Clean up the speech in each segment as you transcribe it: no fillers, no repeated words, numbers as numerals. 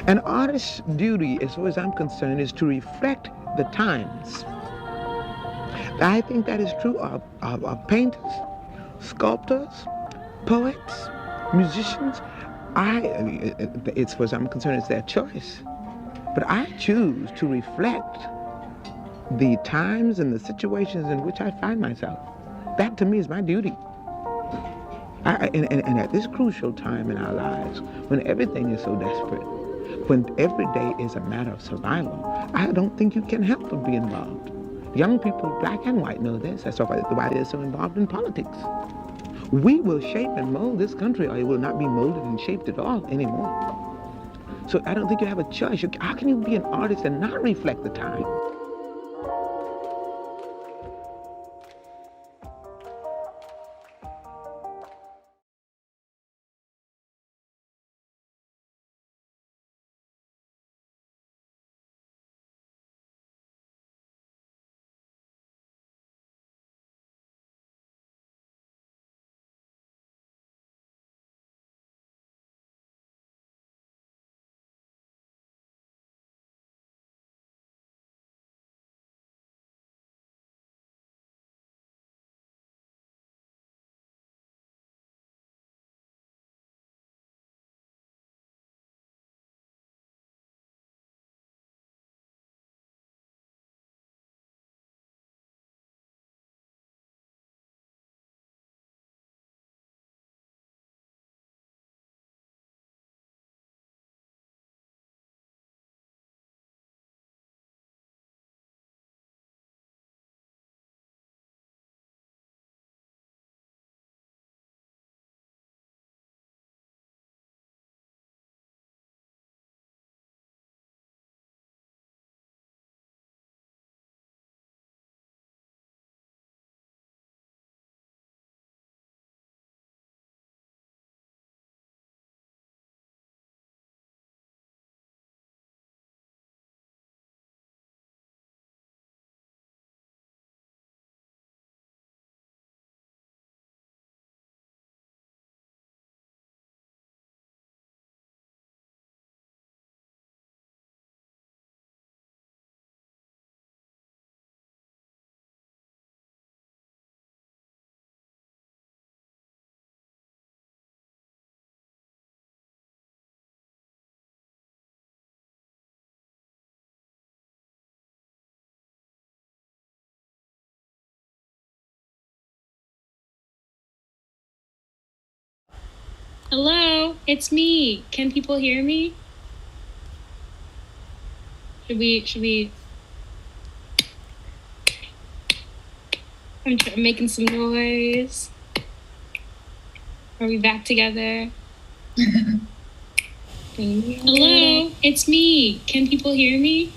An artist's duty, as far as I'm concerned, is to reflect the times. I think that is true of painters, sculptors, poets, musicians. As far as I'm concerned, it's their choice. But I choose to reflect the times and the situations in which I find myself. That to me is my duty. And at this crucial time in our lives, when everything is so desperate, when every day is a matter of survival, I don't think you can help but be involved. Young people, black and white, know this. That's why they're so involved in politics. We will shape and mold this country, or it will not be molded and shaped at all anymore. So I don't think you have a choice. How can you be an artist and not reflect the time? Hello, it's me. Can people hear me? Should we? I'm making some noise. Are we back together? Hello, it's me. Can people hear me?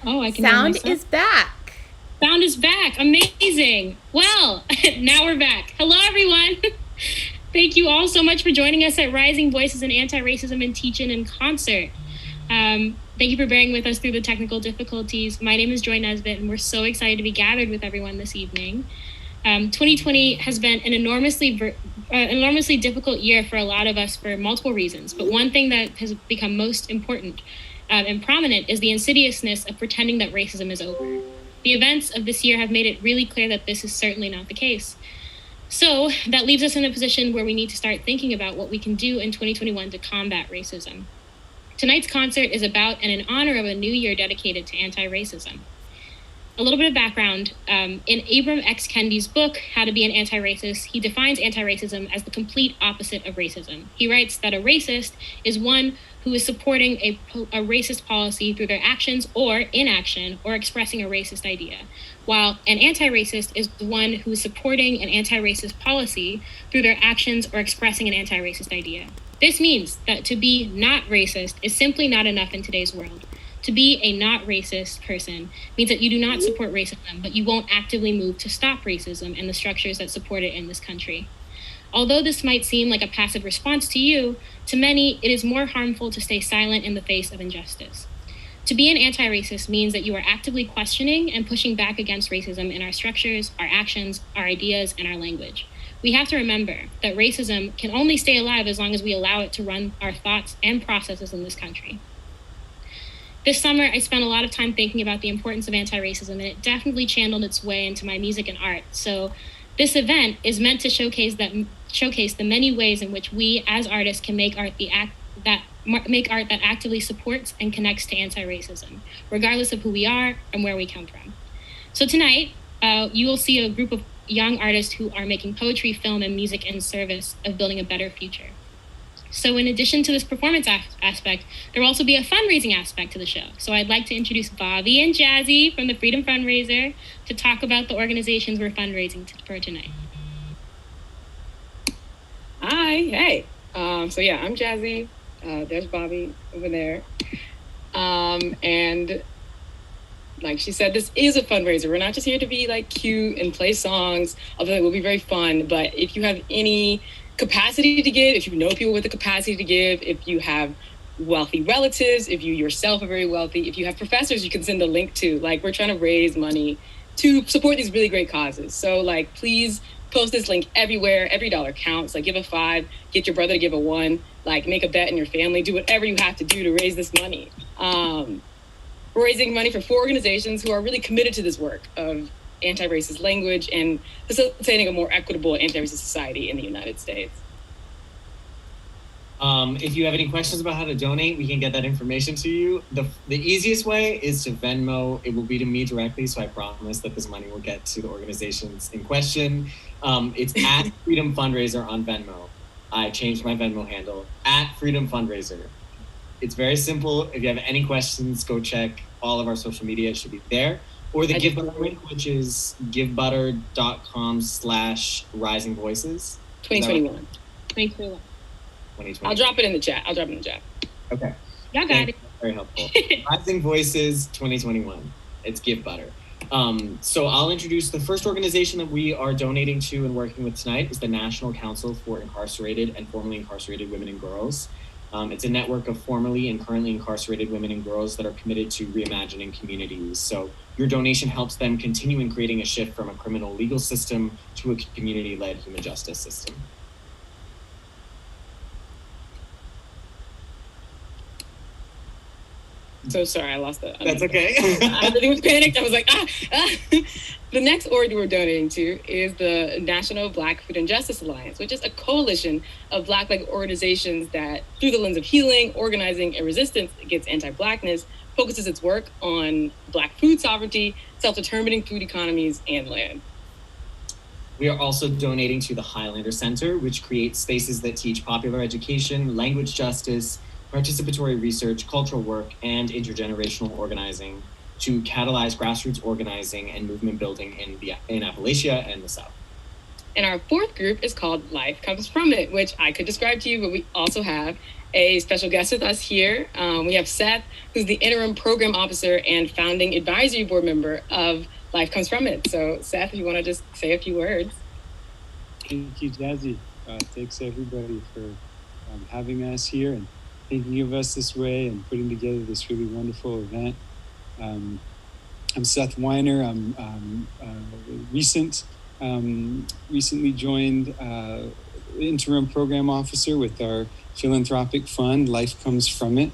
Oh, I can hear myself. Sound is back. Sound is back. Amazing. Well, now we're back. Hello, everyone. Thank you all so much for joining us at Rising Voices in Anti-Racism and Teaching in Concert. Thank you for bearing with us through the technical difficulties. My name is Joy Nesbitt, and we're so excited to be gathered with everyone this evening. 2020 has been an enormously difficult year for a lot of us for multiple reasons. But one thing that has become most important and prominent is the insidiousness of pretending that racism is over. The events of this year have made it really clear that this is certainly not the case. So that leaves us in a position where we need to start thinking about what we can do in 2021 to combat racism. Tonight's concert is about and in honor of a new year dedicated to anti-racism. A little bit of background, in Ibram X. Kendi's book, How to Be an Anti-Racist, he defines anti-racism as the complete opposite of racism. He writes that a racist is one who is supporting a racist policy through their actions or inaction or expressing a racist idea, while an anti-racist is one who is supporting an anti-racist policy through their actions or expressing an anti-racist idea. This means that to be not racist is simply not enough in today's world. To be a not racist person means that you do not support racism, but you won't actively move to stop racism and the structures that support it in this country. Although this might seem like a passive response to you, to many, it is more harmful to stay silent in the face of injustice. To be an anti-racist means that you are actively questioning and pushing back against racism in our structures, our actions, our ideas, and our language. We have to remember that racism can only stay alive as long as we allow it to run our thoughts and processes in this country. This summer, I spent a lot of time thinking about the importance of anti-racism, and it definitely channeled its way into my music and art. So this event is meant to showcase the many ways in which we as artists can make art that actively supports and connects to anti-racism, regardless of who we are and where we come from. So tonight, you will see a group of young artists who are making poetry, film, and music in service of building a better future. So in addition to this performance aspect, there will also be a fundraising aspect to the show. So I'd like to introduce Bobby and Jazzy from the Freedom Fundraiser to talk about the organizations we're fundraising for tonight. Hi, hey. So yeah, I'm Jazzy. There's Bobby over there. And like she said, this is a fundraiser. We're not just here to be like cute and play songs, although it will be very fun. But if you have any capacity to give, if you know people with the capacity to give, if you have wealthy relatives, if you yourself are very wealthy, if you have professors you can send a link to, like we're trying to raise money to support these really great causes. So like, please post this link everywhere. Every dollar counts. Like give a $5, get your brother to give a $1, like make a bet in your family, do whatever you have to do to raise this money. We're raising money for 4 organizations who are really committed to this work of anti-racist language and facilitating a more equitable anti-racist society in the United States. If you have any questions about how to donate, we can get that information to you. The easiest way is to Venmo. It will be to me directly, so I promise that this money will get to the organizations in question. It's at Freedom Fundraiser on Venmo. I changed my Venmo handle, at Freedom Fundraiser. It's very simple. If you have any questions, go check all of our social media. It should be there. Or the Give Butter link, which is givebutter.com/rising voices. 2021. 2021. I'll drop it in the chat. Okay. Y'all got it. Very helpful. Rising Voices 2021. It's Give Butter. So I'll introduce the first organization that we are donating to and working with tonight is the National Council for Incarcerated and Formerly Incarcerated Women and Girls. It's a network of formerly and currently incarcerated women and girls that are committed to reimagining communities. So your donation helps them continue in creating a shift from a criminal legal system to a community-led human justice system. So sorry, I lost that. That's okay. I really was panicked. I was like, The next org we're donating to is the National Black Food and Justice Alliance, which is a coalition of Black-led organizations that, through the lens of healing, organizing, and resistance against anti-Blackness, focuses its work on Black food sovereignty, self-determining food economies, and land. We are also donating to the Highlander Center, which creates spaces that teach popular education, language justice, participatory research, cultural work, and intergenerational organizing to catalyze grassroots organizing and movement building in Appalachia and the South. And our fourth group is called Life Comes From It, which I could describe to you, but we also have a special guest with us here. We have Seth, who's the interim program officer and founding advisory board member of Life Comes From It. So Seth, if you want to just say a few words. Thank you, Jazzy. Thanks everybody for having us here and thinking of us this way and putting together this really wonderful event. I'm Seth Weiner. I'm recently joined interim program officer with our philanthropic fund, Life Comes From It.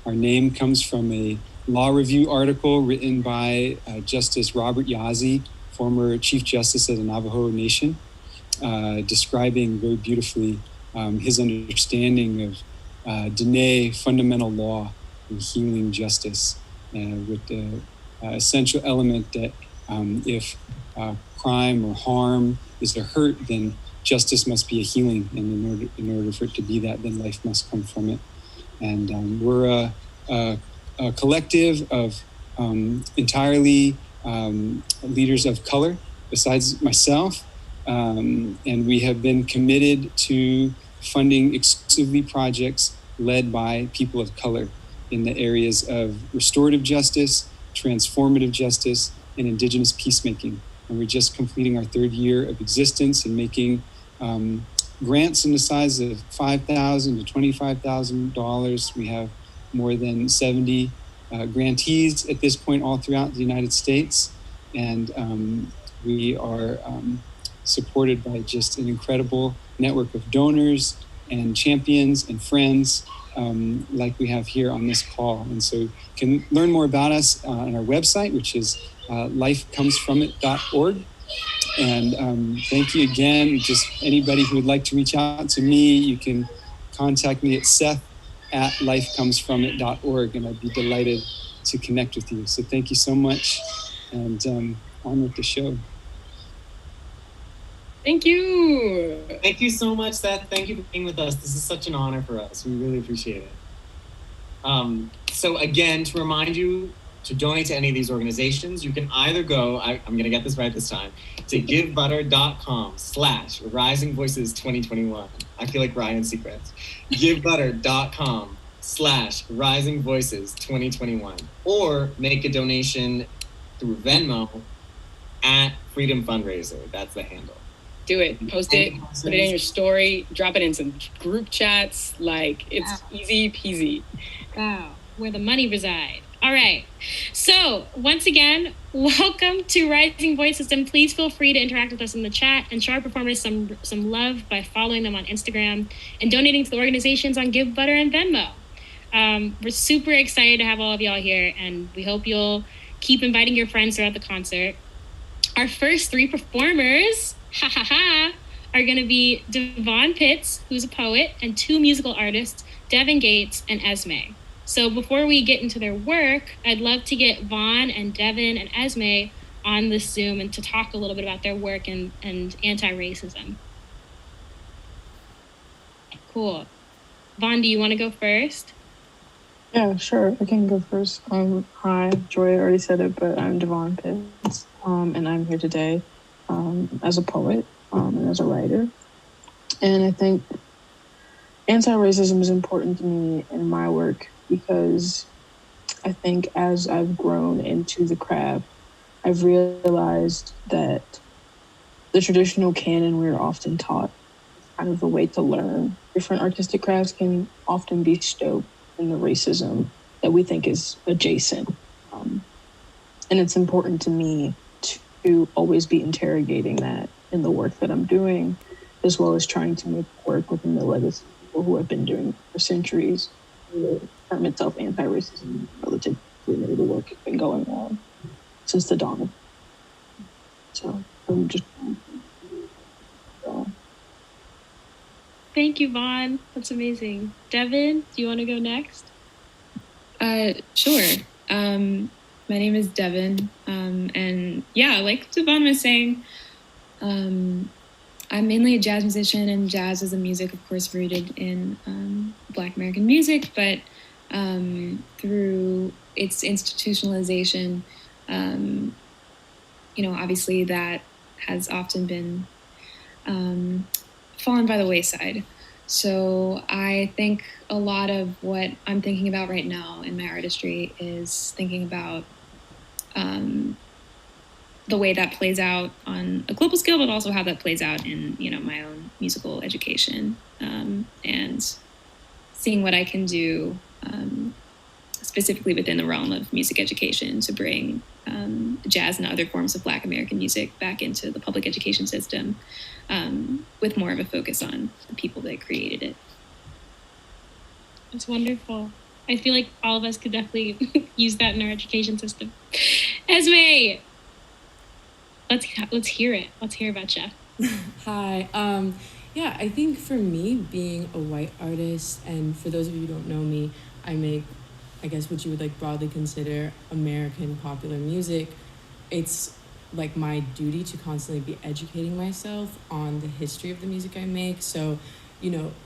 Our name comes from a law review article written by Justice Robert Yazzie, former Chief Justice of the Navajo Nation, describing very beautifully his understanding of Diné fundamental law and healing justice, with the essential element that if crime or harm is a hurt, then justice must be a healing, and in order for it to be that, then life must come from it. And we're a collective of entirely leaders of color, besides myself, and we have been committed to funding exclusively projects led by people of color in the areas of restorative justice, transformative justice, and indigenous peacemaking. And we're just completing our 3rd year of existence and making grants in the size of $5,000 to $25,000. We have more than 70 grantees at this point all throughout the United States. And we are supported by just an incredible network of donors and champions and friends like we have here on this call. And so you can learn more about us on our website, which is lifecomesfromit.org. And thank you again. Just anybody who would like to reach out to me, you can contact me at seth@lifecomesfromit.org, and I'd be delighted to connect with you. So thank you so much, and on with the show. Thank you. Thank you so much, Seth. Thank you for being with us. This is such an honor for us. We really appreciate it. So again, to remind you to donate to any of these organizations, you can either go, I'm going to get this right this time, to givebutter.com/risingvoices2021. I feel like Ryan Seacrest. givebutter.com/risingvoices2021. Or make a donation through Venmo at Freedom Fundraiser. That's the handle. Do it. Post it. Put it in your story. Drop it in some group chats. Like, it's easy peasy. Wow. Where the money reside. All right. So once again, welcome to Rising Voices, and please feel free to interact with us in the chat and show our performers some love by following them on Instagram and donating to the organizations on GiveButter and Venmo. We're super excited to have all of y'all here, and we hope you'll keep inviting your friends throughout the concert. Our first three performers, are going to be Devonne Pitts, who's a poet, and two musical artists, Devon Gates and Esme. So before we get into their work, I'd love to get Vaughn and Devon and Esme on this Zoom and to talk a little bit about their work and anti-racism. Cool. Vaughn, do you want to go first? Yeah, sure. I can go first. Hi, Joy already said it, but I'm Devonne Pitts, and I'm here today as a poet and as a writer. And I think anti-racism is important to me in my work because I think as I've grown into the craft, I've realized that the traditional canon we're often taught is kind of a way to learn. Different artistic crafts can often be stoked in the racism that we think is adjacent. And it's important to me to always be interrogating that in the work that I'm doing, as well as trying to make work within the legacy of people who have been doing it for centuries. The term itself, anti-racism, relatively new. The work has been going on since the dawn of. So I'm just. Thank you, Vaughn. That's amazing. Devon, do you want to go next? Sure. My name is Devon. And yeah, like Devon was saying, I'm mainly a jazz musician, and jazz is a music, of course, rooted in Black American music, but through its institutionalization, obviously that has often been fallen by the wayside. So I think a lot of what I'm thinking about right now in my artistry is thinking about the way that plays out on a global scale, but also how that plays out in, my own musical education, and seeing what I can do specifically within the realm of music education to bring jazz and other forms of Black American music back into the public education system, with more of a focus on the people that created it. That's wonderful. I feel like all of us could definitely use that in our education system. Esme, let's hear it. Let's hear about you. Hi. Yeah, I think for me, being a white artist, and for those of you who don't know me, I make, I guess, what you would like broadly consider American popular music. It's like my duty to constantly be educating myself on the history of the music I make. So,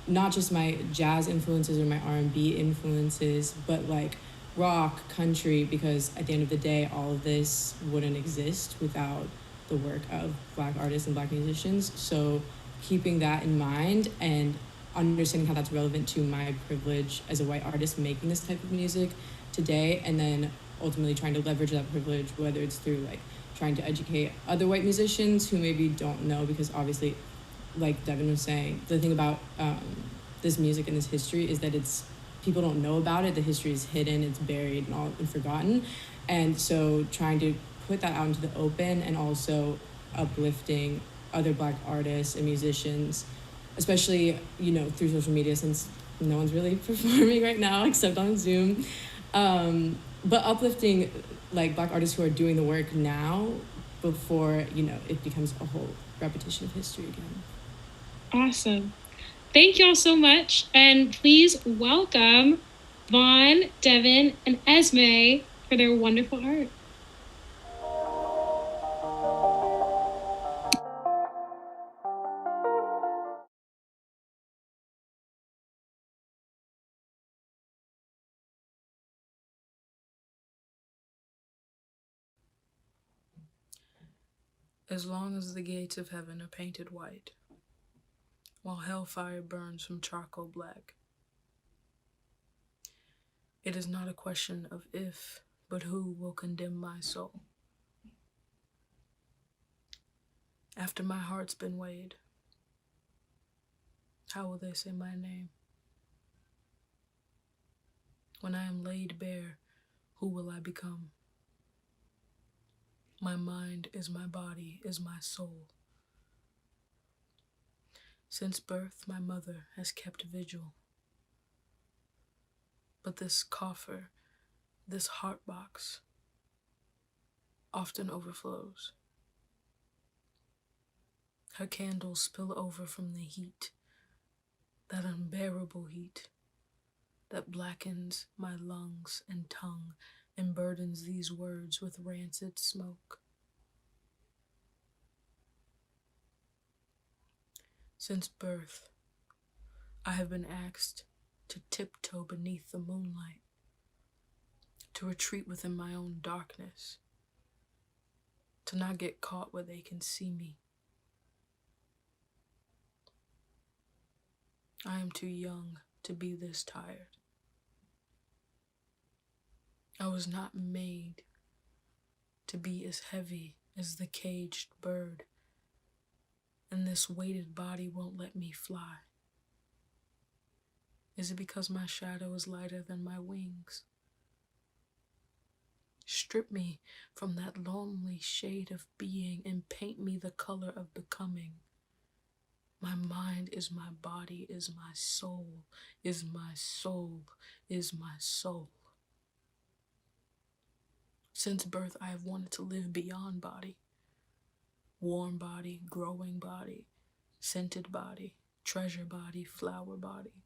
not just my jazz influences or my R&B influences, but like rock, country, because at the end of the day, all of this wouldn't exist without the work of Black artists and Black musicians. So keeping that in mind and understanding how that's relevant to my privilege as a white artist making this type of music today, and then ultimately trying to leverage that privilege, whether it's through like trying to educate other white musicians who maybe don't know, because obviously, like Devon was saying, the thing about this music and this history is that people don't know about it. The history is hidden, it's buried and forgotten. And so trying to put that out into the open and also uplifting other Black artists and musicians, especially, you know, through social media, since no one's really performing right now except on Zoom. But uplifting like Black artists who are doing the work now before, you know, it becomes a whole repetition of history again. Awesome. Thank you all so much. And please welcome Vaughn, Devon, and Esme for their wonderful art. As long as the gates of heaven are painted white, while hellfire burns from charcoal black, it is not a question of if, but who will condemn my soul. After my heart's been weighed, how will they say my name? When I am laid bare, who will I become? My mind is my body, is my soul. Since birth, my mother has kept vigil. But this coffer, this heart box, often overflows. Her candles spill over from the heat, that unbearable heat that blackens my lungs and tongue and burdens these words with rancid smoke. Since birth, I have been asked to tiptoe beneath the moonlight, to retreat within my own darkness, to not get caught where they can see me. I am too young to be this tired. I was not made to be as heavy as the caged bird, and this weighted body won't let me fly. Is it because my shadow is lighter than my wings? Strip me from that lonely shade of being and paint me the color of becoming. My mind is my body, is my soul, is my soul, is my soul. Since birth, I have wanted to live beyond body. Warm body, growing body, scented body, treasure body, flower body,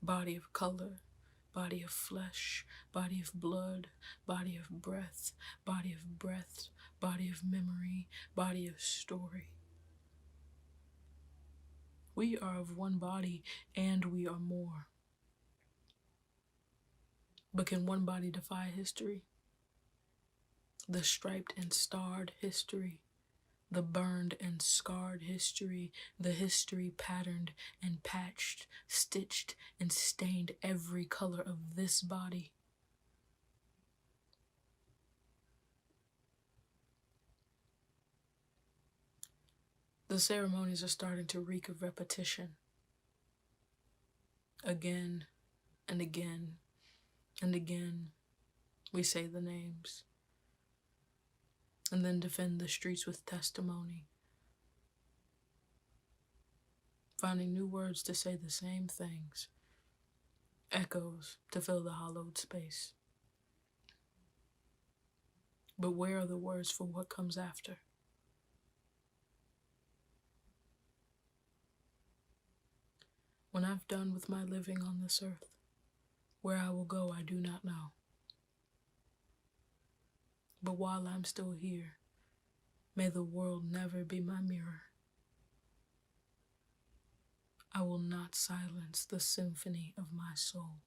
body of color, body of flesh, body of blood, body of breath, body of breath, body of memory, body of story. We are of one body and we are more. But can one body defy history? The striped and starred history, the burned and scarred history, the history patterned and patched, stitched and stained every color of this body. The ceremonies are starting to reek of repetition. Again and again and again, we say the names, and then defend the streets with testimony, finding new words to say the same things, echoes to fill the hollowed space. But where are the words for what comes after? When I've done with my living on this earth, where I will go I do not know. But while I'm still here, may the world never be my mirror. I will not silence the symphony of my soul.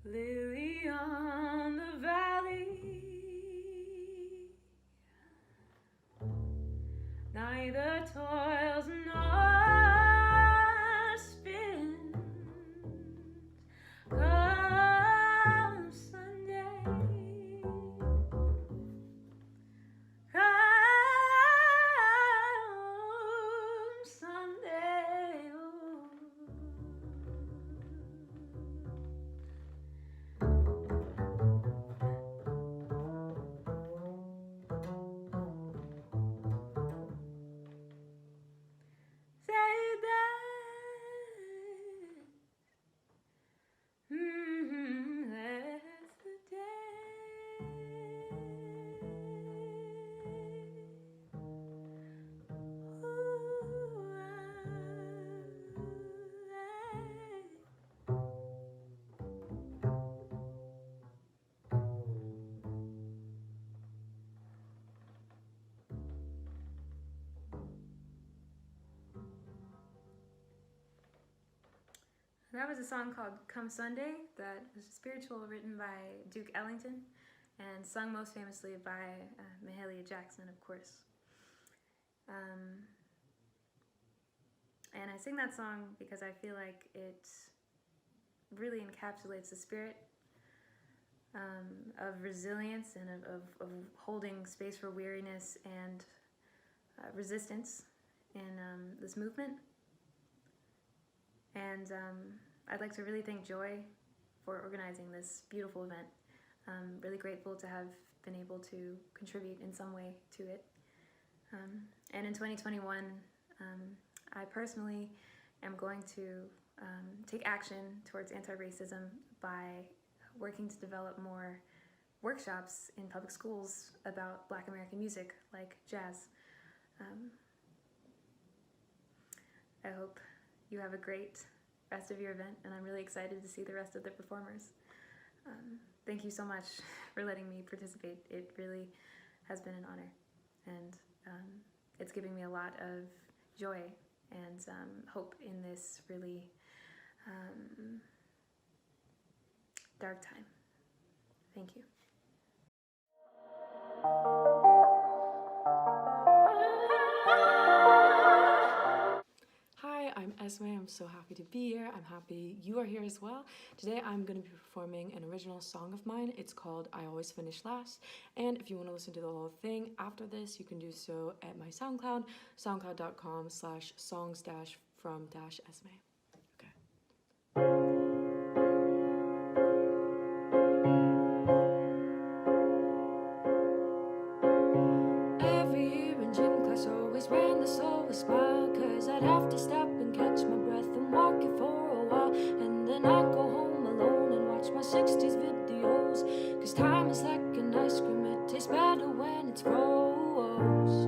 Lily on the valley, neither toils nor spins. Come Sunday, come Sunday, oh. That's the day. That was a song called Come Sunday that was spiritual, written by Duke Ellington and sung most famously by Mahalia Jackson, of course. And I sing that song because I feel like it really encapsulates the spirit of resilience and of holding space for weariness and resistance in this movement. And I'd like to really thank Joy for organizing this beautiful event. I'm really grateful to have been able to contribute in some way to it. And in 2021, I personally am going to take action towards anti-racism by working to develop more workshops in public schools about Black American music, like jazz. I hope you have a great rest of your event, and I'm really excited to see the rest of the performers. Thank you so much for letting me participate. It really has been an honor, and it's giving me a lot of joy and hope in this really dark time. Thank you. Hi, I'm Esme. I'm so happy to be here. I'm happy you are here as well. Today I'm going to be performing an original song of mine. It's called I Always Finish Last. And if you want to listen to the whole thing after this, you can do so at my SoundCloud, soundcloud.com/songs-from-Esme. Okay. Every year in gym class always ran this always smile, cause I'd have to stop and catch my breath and walk it for a while, and then I'd go home alone and watch my 60s videos, cause time is like an ice cream, it tastes better when it's froze.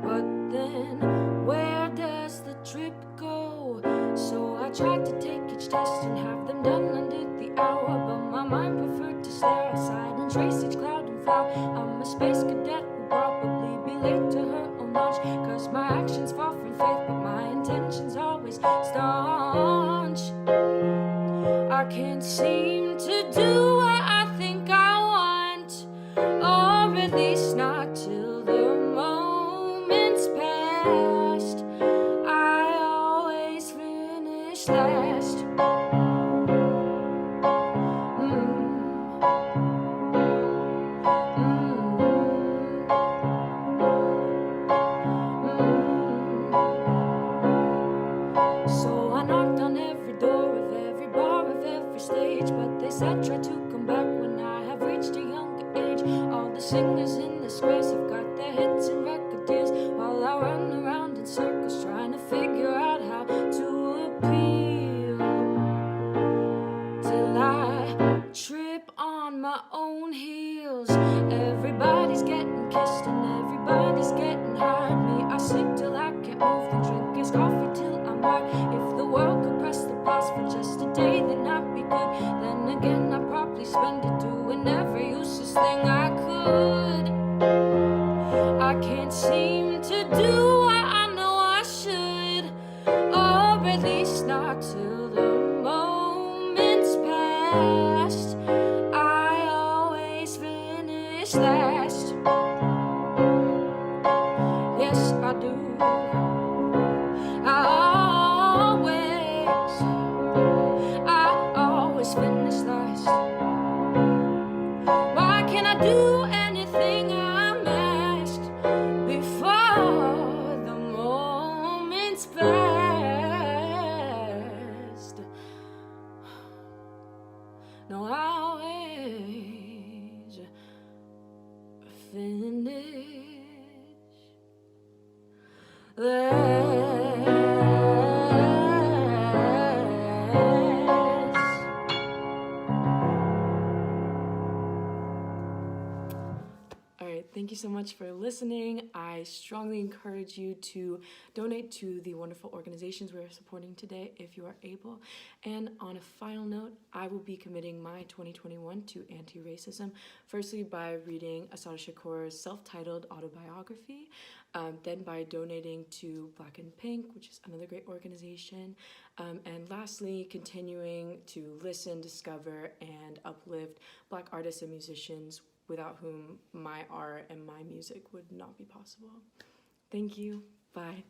But then where does the trip go? So I tried to take each test and have them done under the hour, but my mind preferred to stare outside and trace each cloud and flower. I'm a space cadet who'll probably be late to her own launch, cause my actions far from faith, but my intentions always staunch. I can't seem to do what I think I want, or at least not till the moment's past. I always finish last. singers in the squares have got their hits and record deals, while I run around in circles trying to figure out how to appeal, till I trip on my own heels. Everybody's getting kissed and everybody's getting hard. Me, I sleep till I can't move, then drink his coffee till I'm hard. If the world could press the pause for just a day, then I'd be good. Then again, I'd probably spend it doing every useless thing I could. I can't seem to do what I know I should, or at least not till the moment's past. I always finish last. Yes, I do. I always finish last. Why can't I do anything I'm asked before the moment's past? No, I always finish last. All right, thank you so much for listening. I strongly encourage you to donate to the wonderful organizations we're supporting today if you are able. And on a final note, I will be committing my 2021 to anti-racism, firstly by reading Assata Shakur's self-titled autobiography, then by donating to Black and Pink, which is another great organization, and lastly, continuing to listen, discover, and uplift Black artists and musicians without whom my art and my music would not be possible. Thank you. Bye.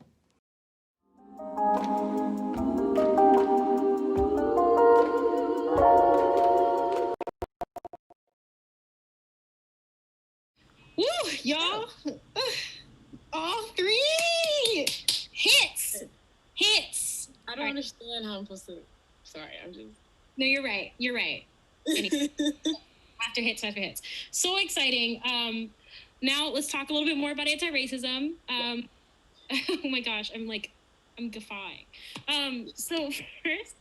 Woo, y'all. All three hits. I don't understand how I'm supposed to. Sorry, I'm just. No, you're right. Anyway. After hits. So exciting. Now let's talk a little bit more about anti-racism. Oh my gosh, I'm guffawing. So first,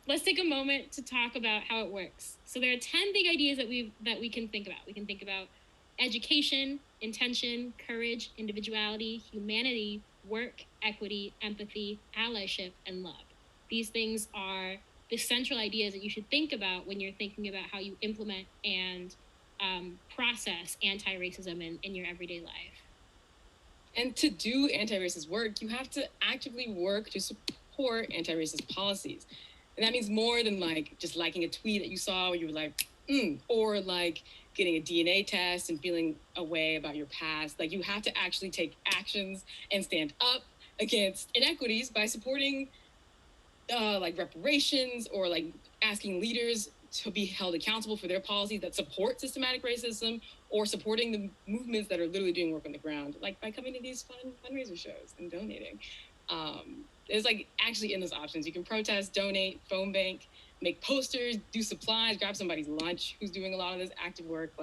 let's take a moment to talk about how it works. So there are 10 big ideas that we can think about. We can think about education, intention, courage, individuality, humanity, work, equity, empathy, allyship, and love. These things are the central ideas that you should think about when you're thinking about how you implement and process anti-racism in your everyday life. And to do anti-racist work, you have to actively work to support anti-racist policies. And that means more than just liking a tweet that you saw where you were like, or getting a DNA test and feeling a way about your past. You have to actually take actions and stand up against inequities by supporting reparations or asking leaders to be held accountable for their policies that support systematic racism, or supporting the movements that are literally doing work on the ground, by coming to these fundraiser shows and donating. There's actually in those options. You can protest, donate, phone bank, make posters, do supplies, grab somebody's lunch who's doing a lot of this active work.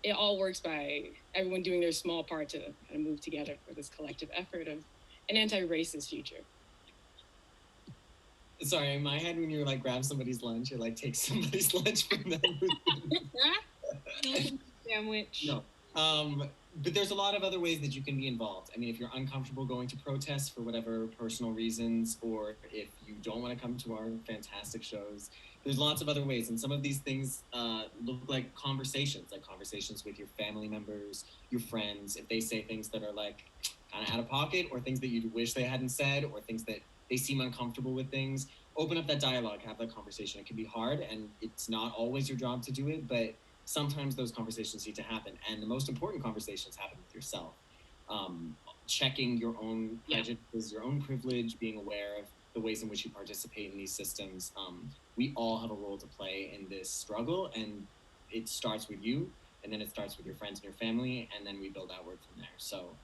It all works by everyone doing their small part to kind of move together for this collective effort of an anti-racist future. Sorry, in my head, when you're grab somebody's lunch, or take somebody's lunch from them. Sandwich. No. But there's a lot of other ways that you can be involved. I mean, if you're uncomfortable going to protests for whatever personal reasons, or if you don't want to come to our fantastic shows, there's lots of other ways. And some of these things look like conversations with your family members, your friends. If they say things that are kind of out of pocket, or things that you wish they hadn't said, or things that they seem uncomfortable with things, open up that dialogue, have that conversation. It can be hard, and it's not always your job to do it, but sometimes those conversations need to happen. And the most important conversations happen with yourself. Checking your own prejudices, your own privilege, being aware of the ways in which you participate in these systems. We all have a role to play in this struggle, and it starts with you, and then it starts with your friends and your family, and then we build outward from there. So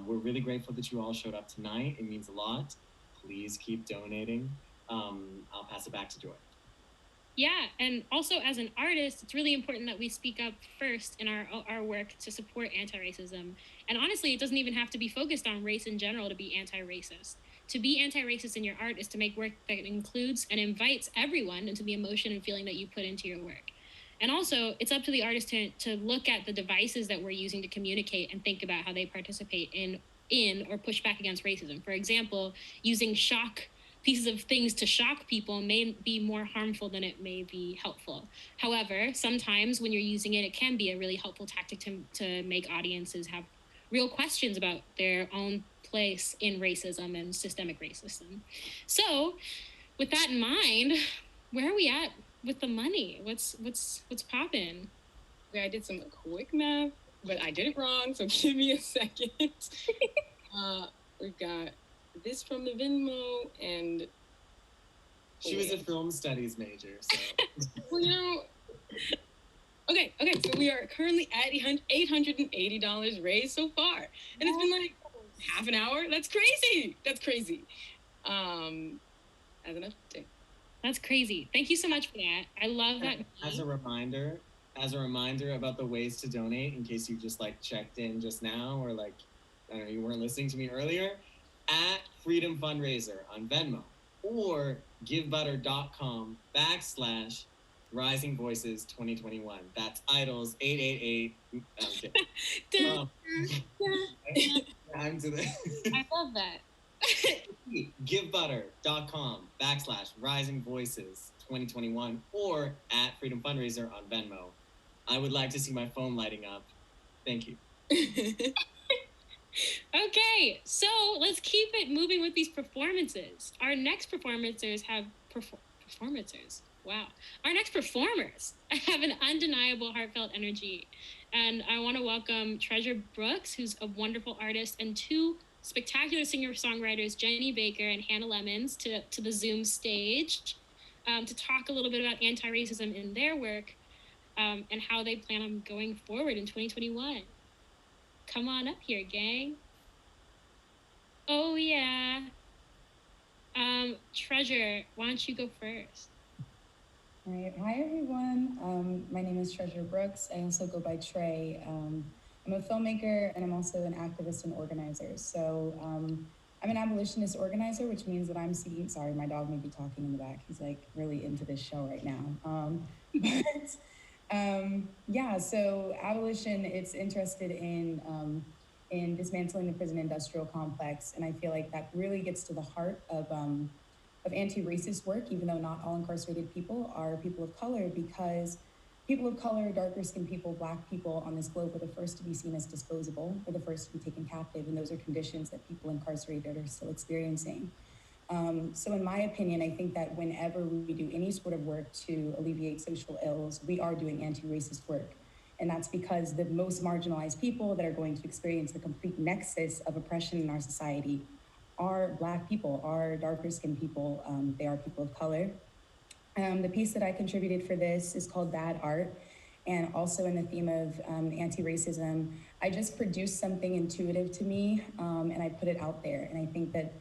we're really grateful that you all showed up tonight. It means a lot. Please keep donating. I'll pass it back to Joy. Yeah, and also as an artist, it's really important that we speak up first in our work to support anti-racism. And honestly, it doesn't even have to be focused on race in general to be anti-racist. To be anti-racist in your art is to make work that includes and invites everyone into the emotion and feeling that you put into your work. And also, it's up to the artist to look at the devices that we're using to communicate and think about how they participate in or push back against racism. For example, using shock pieces of things to shock people may be more harmful than it may be helpful. However, sometimes when you're using it, it can be a really helpful tactic to make audiences have real questions about their own place in racism and systemic racism. So, with that in mind, where are we at with the money? What's poppin'? Okay, I did some quick math, but I did it wrong, so give me a second. We've got this from the Venmo, and she was a film studies major, so. Well, okay, so we are currently at $880 raised so far, and it's been like half an hour. That's crazy. As an update. That's crazy. Thank you so much for that. I love that. As a reminder about the ways to donate, in case you just like checked in just now, or like, I don't know, you weren't listening to me earlier, at Freedom Fundraiser on Venmo, or givebutter.com/Rising Voices 2021. That's Idols 888. I'm to the. I love that. givebutter.com/Rising Voices 2021, or at Freedom Fundraiser on Venmo. I would like to see my phone lighting up. Thank you. Okay, so let's keep it moving with these performances. Our next performers have Our next performers have an undeniable heartfelt energy. And I want to welcome Treasure Brooks, who's a wonderful artist, and two spectacular singer-songwriters, Jenny Baker and Hannah Lemmons, to the Zoom stage to talk a little bit about anti-racism in their work and how they plan on going forward in 2021. Come on up here, gang. Oh, yeah. Treasure, why don't you go first? All right. Hi, everyone. My name is Treasure Brooks. I also go by Trey. I'm a filmmaker, and I'm also an activist and organizer. So I'm an abolitionist organizer, which means that I'm seeking, sorry, my dog may be talking in the back. He's like really into this show right now. Yeah, so abolition, it's interested in dismantling the prison industrial complex. And I feel like that really gets to the heart of anti-racist work, even though not all incarcerated people are people of color, because people of color, darker skinned people, Black people on this globe are the first to be seen as disposable, or the first to be taken captive, and those are conditions that people incarcerated are still experiencing. So in my opinion, I think that whenever we do any sort of work to alleviate social ills, we are doing anti-racist work. And that's because the most marginalized people that are going to experience the complete nexus of oppression in our society are Black people, are darker skinned people, they are people of color. The piece that I contributed for this is called Bad Art. And also in the theme of anti-racism, I just produced something intuitive to me and I put it out there. And I think that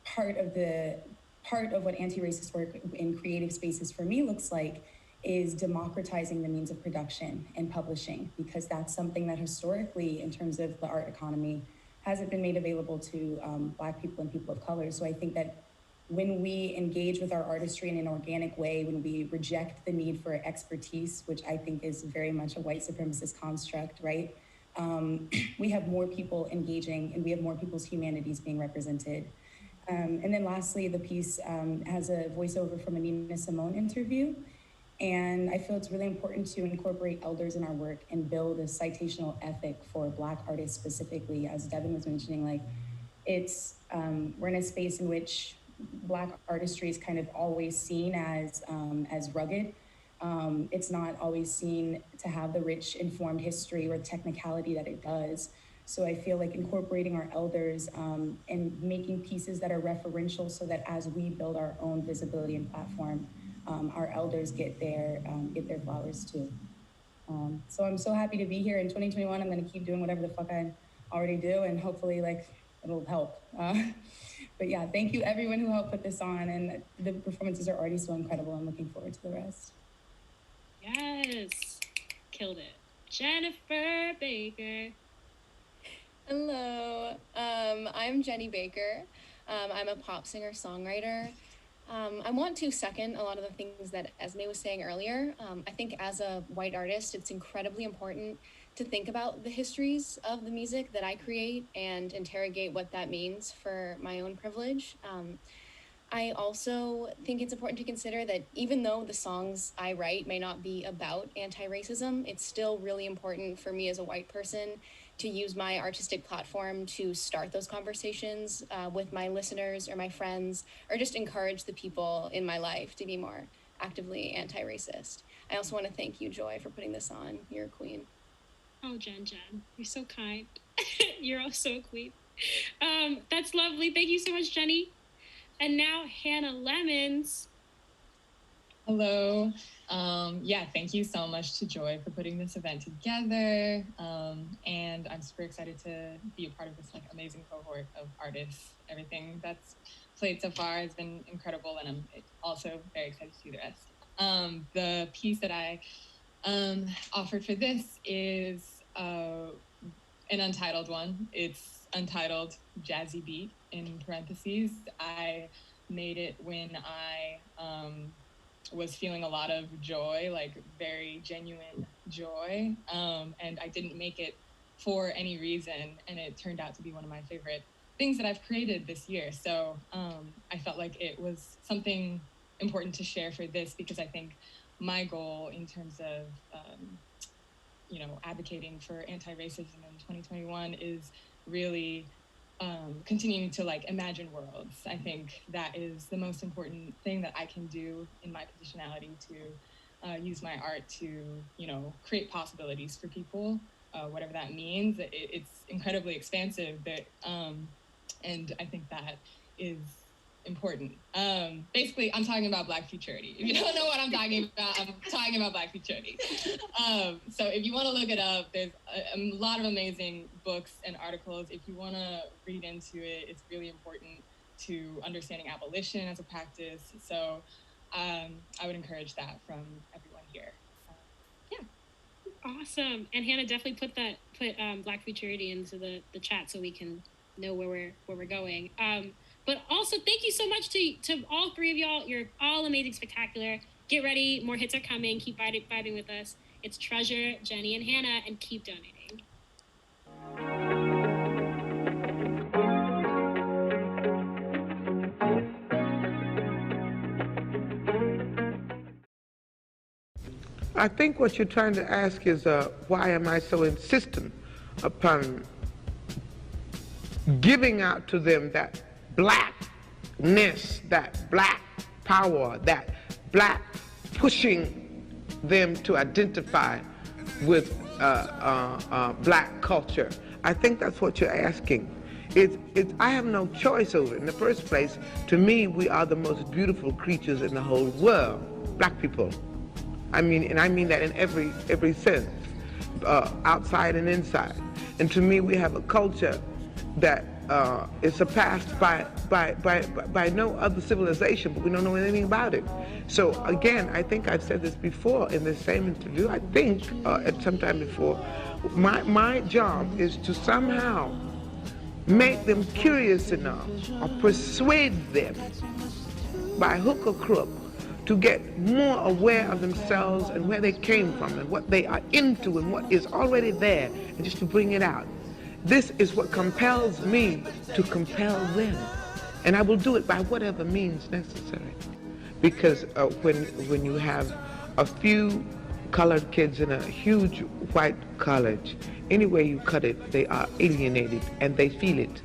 part of what anti-racist work in creative spaces for me looks like is democratizing the means of production and publishing, because that's something that historically, in terms of the art economy, hasn't been made available to Black people and people of color. So I think that when we engage with our artistry in an organic way, when we reject the need for expertise, which I think is very much a white supremacist construct, right? We have more people engaging and we have more people's humanities being represented. And then lastly, the piece has a voiceover from a Nina Simone interview. And I feel it's really important to incorporate elders in our work and build a citational ethic for Black artists specifically. As Devon was mentioning, like it's, we're in a space in which Black artistry is kind of always seen as rugged. It's not always seen to have the rich, informed history or technicality that it does. So I feel like incorporating our elders and making pieces that are referential so that as we build our own visibility and platform, our elders get their flowers too. So I'm so happy to be here in 2021. I'm gonna keep doing whatever the fuck I already do, and hopefully like it'll help. But yeah, thank you everyone who helped put this on, and the performances are already so incredible. I'm looking forward to the rest. Yes, killed it. Jennifer Baker. Hello, I'm Jenny Baker. I'm a pop singer-songwriter. I want to second a lot of the things that Esme was saying earlier. I think as a white artist, it's incredibly important to think about the histories of the music that I create and interrogate what that means for my own privilege. I also think it's important to consider that even though the songs I write may not be about anti-racism, it's still really important for me as a white person to use my artistic platform to start those conversations with my listeners or my friends, or just encourage the people in my life to be more actively anti-racist. I also want to thank you, Joy, for putting this on. You're a queen. Oh, Jen, you're so kind. You're also a queen. That's lovely. Thank you so much, Jenny. And now Hannah Lemmons. Hello. Yeah, thank you so much to Joy for putting this event together. And I'm super excited to be a part of this like amazing cohort of artists. Everything that's played so far has been incredible, and I'm also very excited to see the rest. The piece that I offered for this is an untitled one. It's untitled Jazzy Beat in parentheses. I made it when I was feeling a lot of joy, like very genuine joy, and I didn't make it for any reason, and it turned out to be one of my favorite things that I've created this year. So I felt like it was something important to share for this, because I think my goal in terms of advocating for anti-racism in 2021 is really continuing to like imagine worlds. I think that is the most important thing that I can do in my positionality, to use my art to, create possibilities for people, whatever that means. It's incredibly expansive, but, and I think that is important. Basically, I'm talking about Black futurity. If you don't know what I'm talking about, I'm talking about Black futurity. So if you want to look it up, there's a lot of amazing books and articles. If you want to read into it, it's really important to understanding abolition as a practice. So I would encourage that from everyone here. Awesome. And Hannah, definitely put Black futurity into the chat so we can know where we're going. But also, thank you so much to all three of y'all. You're all amazing, spectacular. Get ready. More hits are coming. Keep vibing with us. It's Treasure, Jenny, and Hannah, and keep donating. I think what you're trying to ask is why am I so insistent upon giving out to them that blackness, that black power, that black pushing them to identify with black culture. I think that's what you're asking. I have no choice over it. In the first place, to me, we are the most beautiful creatures in the whole world, black people. I mean that in every sense, outside and inside. And to me, we have a culture that is surpassed by no other civilization, but we don't know anything about it. So again, I think I've said this before in this same interview, I think at some time before, my job is to somehow make them curious enough or persuade them by hook or crook to get more aware of themselves and where they came from and what they are into and what is already there, and just to bring it out. This is what compels me to compel them. And I will do it by whatever means necessary. Because when you have a few colored kids in a huge white college, any way you cut it, they are alienated and they feel it.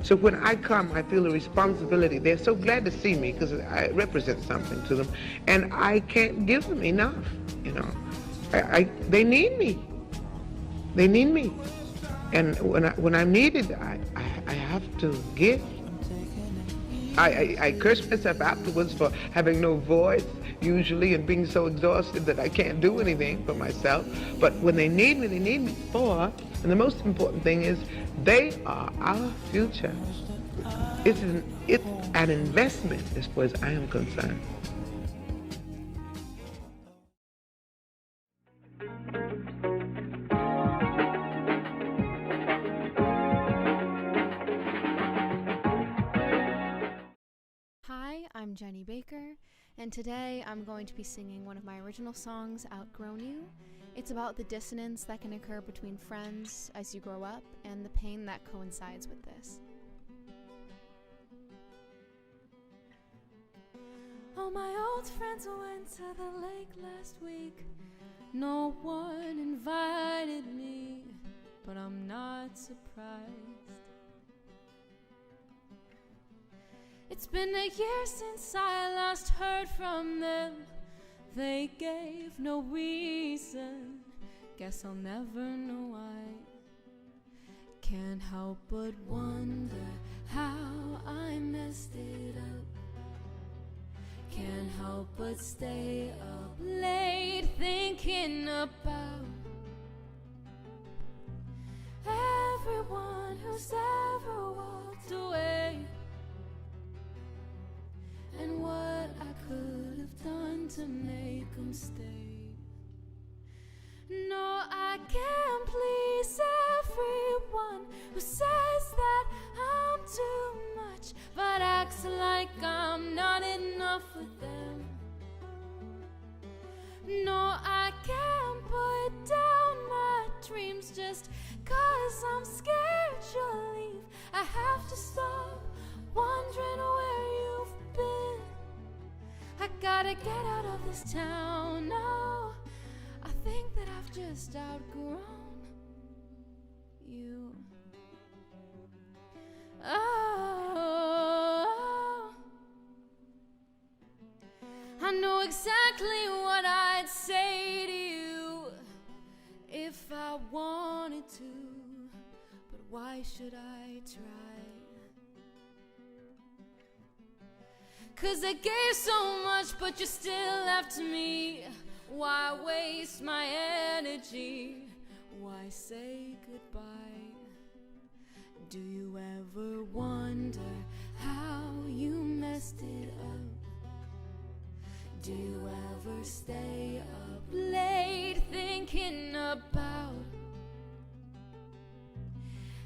So when I come, I feel a responsibility. They're so glad to see me because I represent something to them. And I can't give them enough, they need me. They need me. And when I'm needed, I have to give. I curse myself afterwards for having no voice, usually, and being so exhausted that I can't do anything for myself. But when they need me for, and the most important thing is, they are our future. It's an investment as far as I am concerned. Hi, I'm Jenny Baker, and today I'm going to be singing one of my original songs, Outgrown You. It's about the dissonance that can occur between friends as you grow up and the pain that coincides with this. All my old friends went to the lake last week. No one invited me, but I'm not surprised. It's been a year since I last heard from them. They gave no reason. Guess I'll never know why. Can't help but wonder how I messed it up. Can't help but stay up late thinking about everyone who's ever walked away, and what I could have done to make them stay. No, I can't please everyone who says that I'm too much, but acts like I'm not enough for them. No, I can't put down my dreams just 'cause I'm scared you'll leave. I have to stop wondering where you've been. I gotta get out of this town now. I think that I've just outgrown you. Oh, I know exactly what I'd say to you if I wanted to, but why should I try? 'Cause I gave so much, but you're still after me. Why waste my energy? Why say goodbye? Do you ever wonder how you messed it up? Do you ever stay up late thinking about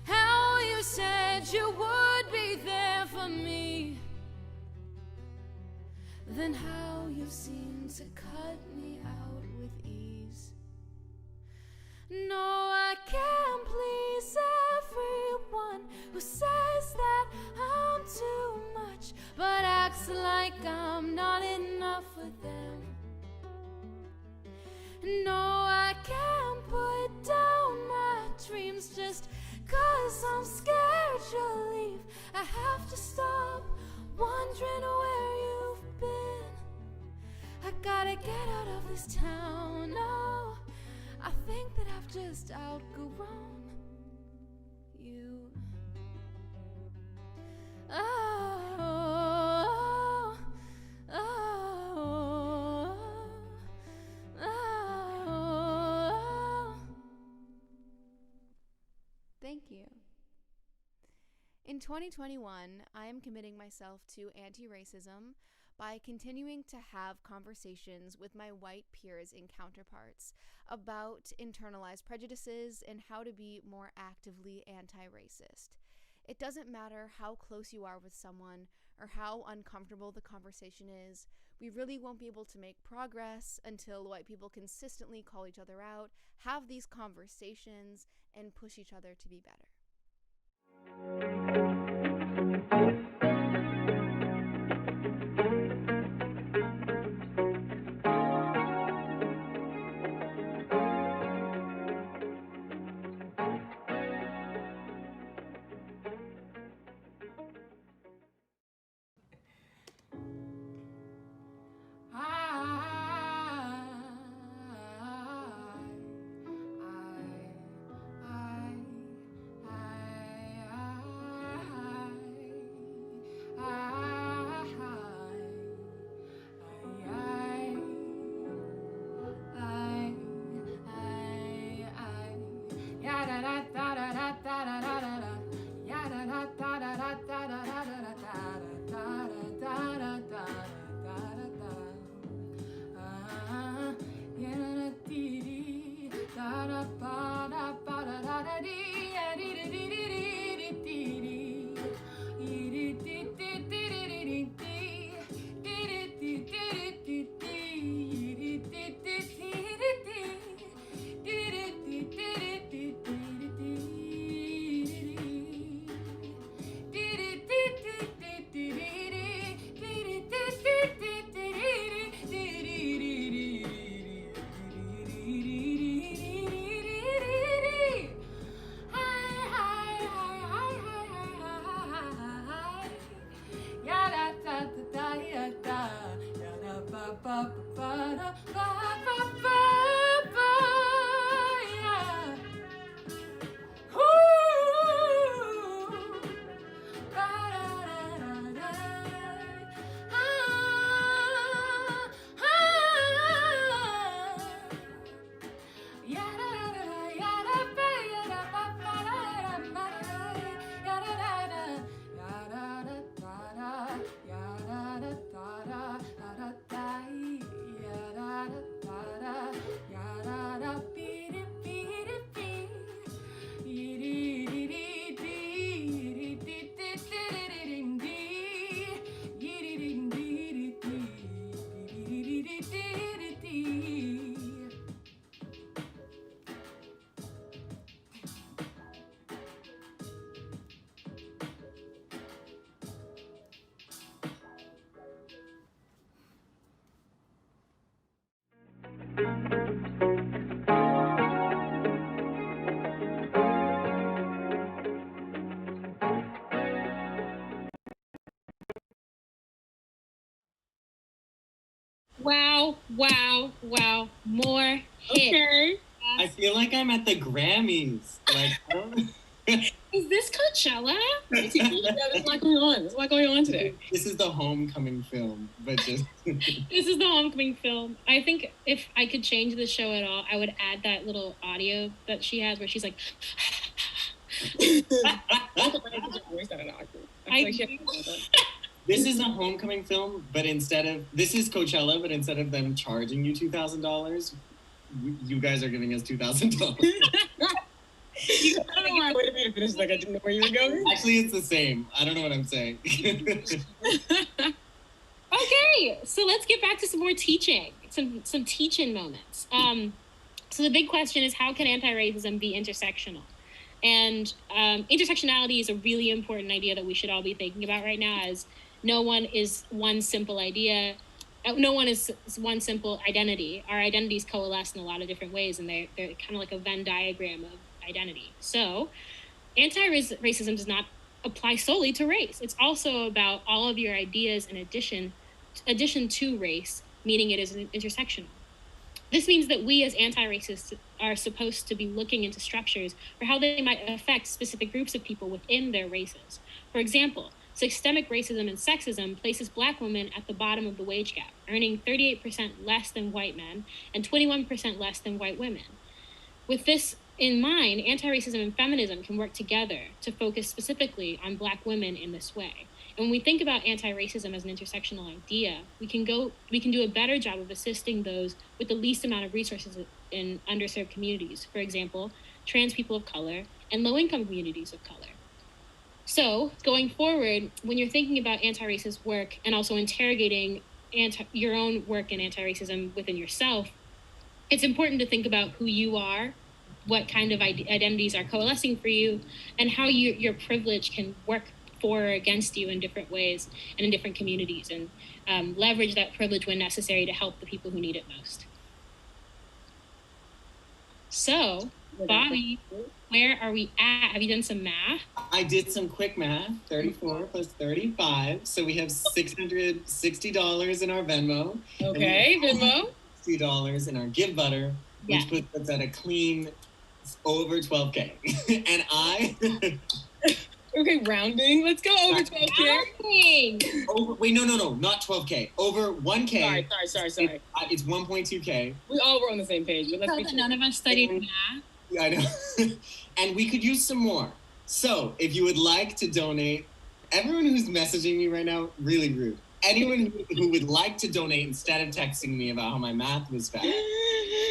how you said you would be there for me, then how you seem to cut me out with ease? No, I can't please everyone who says that I'm too much, but acts like I'm not enough for them. No, I can't put down my dreams just 'cause I'm scared you'll leave. I have to stop wondering where you've been. I gotta get out of this town now. I think that I've just outgrown you. Oh, oh, oh, oh. Thank you. In 2021, I am committing myself to anti-racism by continuing to have conversations with my white peers and counterparts about internalized prejudices and how to be more actively anti-racist. It doesn't matter how close you are with someone or how uncomfortable the conversation is, we really won't be able to make progress until white people consistently call each other out, have these conversations, and push each other to be better. Wow. More hits. Okay. I feel like I'm at the Grammys. Like, is this Coachella? Yeah, there's a lot going on. There's a lot going on today. This is the homecoming film, but just... This is the homecoming film. I think if I could change the show at all, I would add that little audio that she has where she's like... This is a homecoming film, but this is Coachella, but instead of them charging you $2,000, you guys are giving us $2,000. I don't know why I waited for you to finish, like I didn't know where you were going. Actually, it's the same. I don't know what I'm saying. Okay, so let's get back to some more teaching, some teaching moments. So the big question is, how can anti-racism be intersectional? And intersectionality is a really important idea that we should all be thinking about right now, as no one is one simple idea. No one is one simple identity. Our identities coalesce in a lot of different ways, and they're kind of like a Venn diagram of identity. So anti-racism does not apply solely to race. It's also about all of your ideas in addition to race, meaning it is intersectional. This means that we as anti-racists are supposed to be looking into structures for how they might affect specific groups of people within their races. For example, systemic racism and sexism places Black women at the bottom of the wage gap, earning 38% less than white men and 21% less than white women. With this in mind, anti-racism and feminism can work together to focus specifically on Black women in this way. And when we think about anti-racism as an intersectional idea, we can do a better job of assisting those with the least amount of resources in underserved communities. For example, trans people of color and low-income communities of color. So going forward, when you're thinking about anti-racist work and also interrogating your own work in anti-racism within yourself, it's important to think about who you are, what kind of identities are coalescing for you, and how your privilege can work for or against you in different ways and in different communities, and leverage that privilege when necessary to help the people who need it most. So, Bobby, where are we at? Have you done some math? I did some quick math, 34 plus 35. So we have $660 in our Venmo. Okay, Venmo. $60 in our Give Butter, which puts us at a clean over 12K. And I... Okay, rounding. Let's go over 12K. Wait, no, not 12K. Over 1K. Sorry. It's 1.2K. We all were on the same page, but let's be none of us studied math. Yeah, I know. And we could use some more. So if you would like to donate, everyone who's messaging me right now, really rude. Anyone who would like to donate instead of texting me about how my math was bad,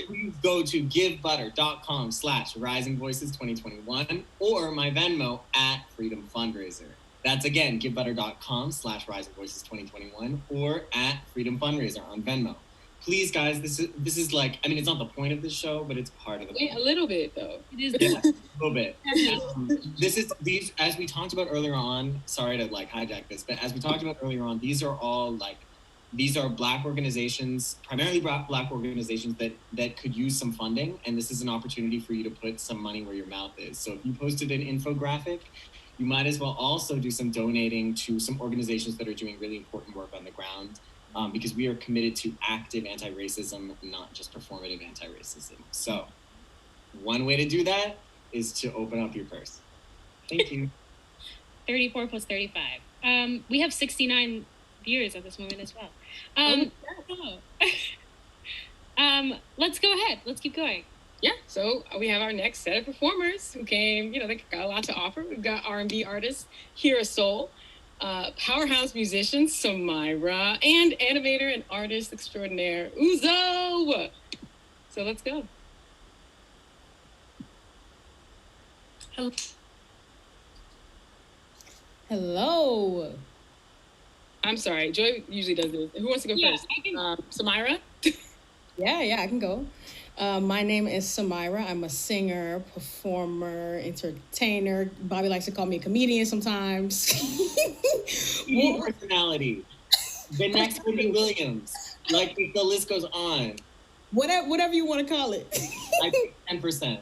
please go to givebutter.com/risingvoices2021 or my Venmo at Freedom Fundraiser. That's again, givebutter.com/risingvoices2021 or at Freedom Fundraiser on Venmo. Please, guys, this is like, I mean, it's not the point of the show, but it's part of the point. A little bit, though. It is. Yeah, a little bit. These, as we talked about earlier on, sorry to like hijack this, but as we talked about earlier on, these are Black organizations, primarily Black organizations that could use some funding. And this is an opportunity for you to put some money where your mouth is. So if you posted an infographic, you might as well also do some donating to some organizations that are doing really important work on the ground. Because we are committed to active anti-racism, not just performative anti-racism. So one way to do that is to open up your purse. Thank you. 34 plus 35. We have 69 viewers at this moment as well. Let's go ahead. Let's keep going. Yeah, so we have our next set of performers who came, they got a lot to offer. We've got R&B artist Gira Soul, powerhouse musician Samyra, and animator and artist extraordinaire Uzo. So let's go. Hello. I'm sorry, Joy usually does this. Who wants to go first? I can. Samyra? Yeah, I can go. My name is Samyra. I'm a singer, performer, entertainer. Bobby likes to call me a comedian sometimes. Personality. The next Wendy Williams. Like, the list goes on. Whatever you want to call it. I think 10%.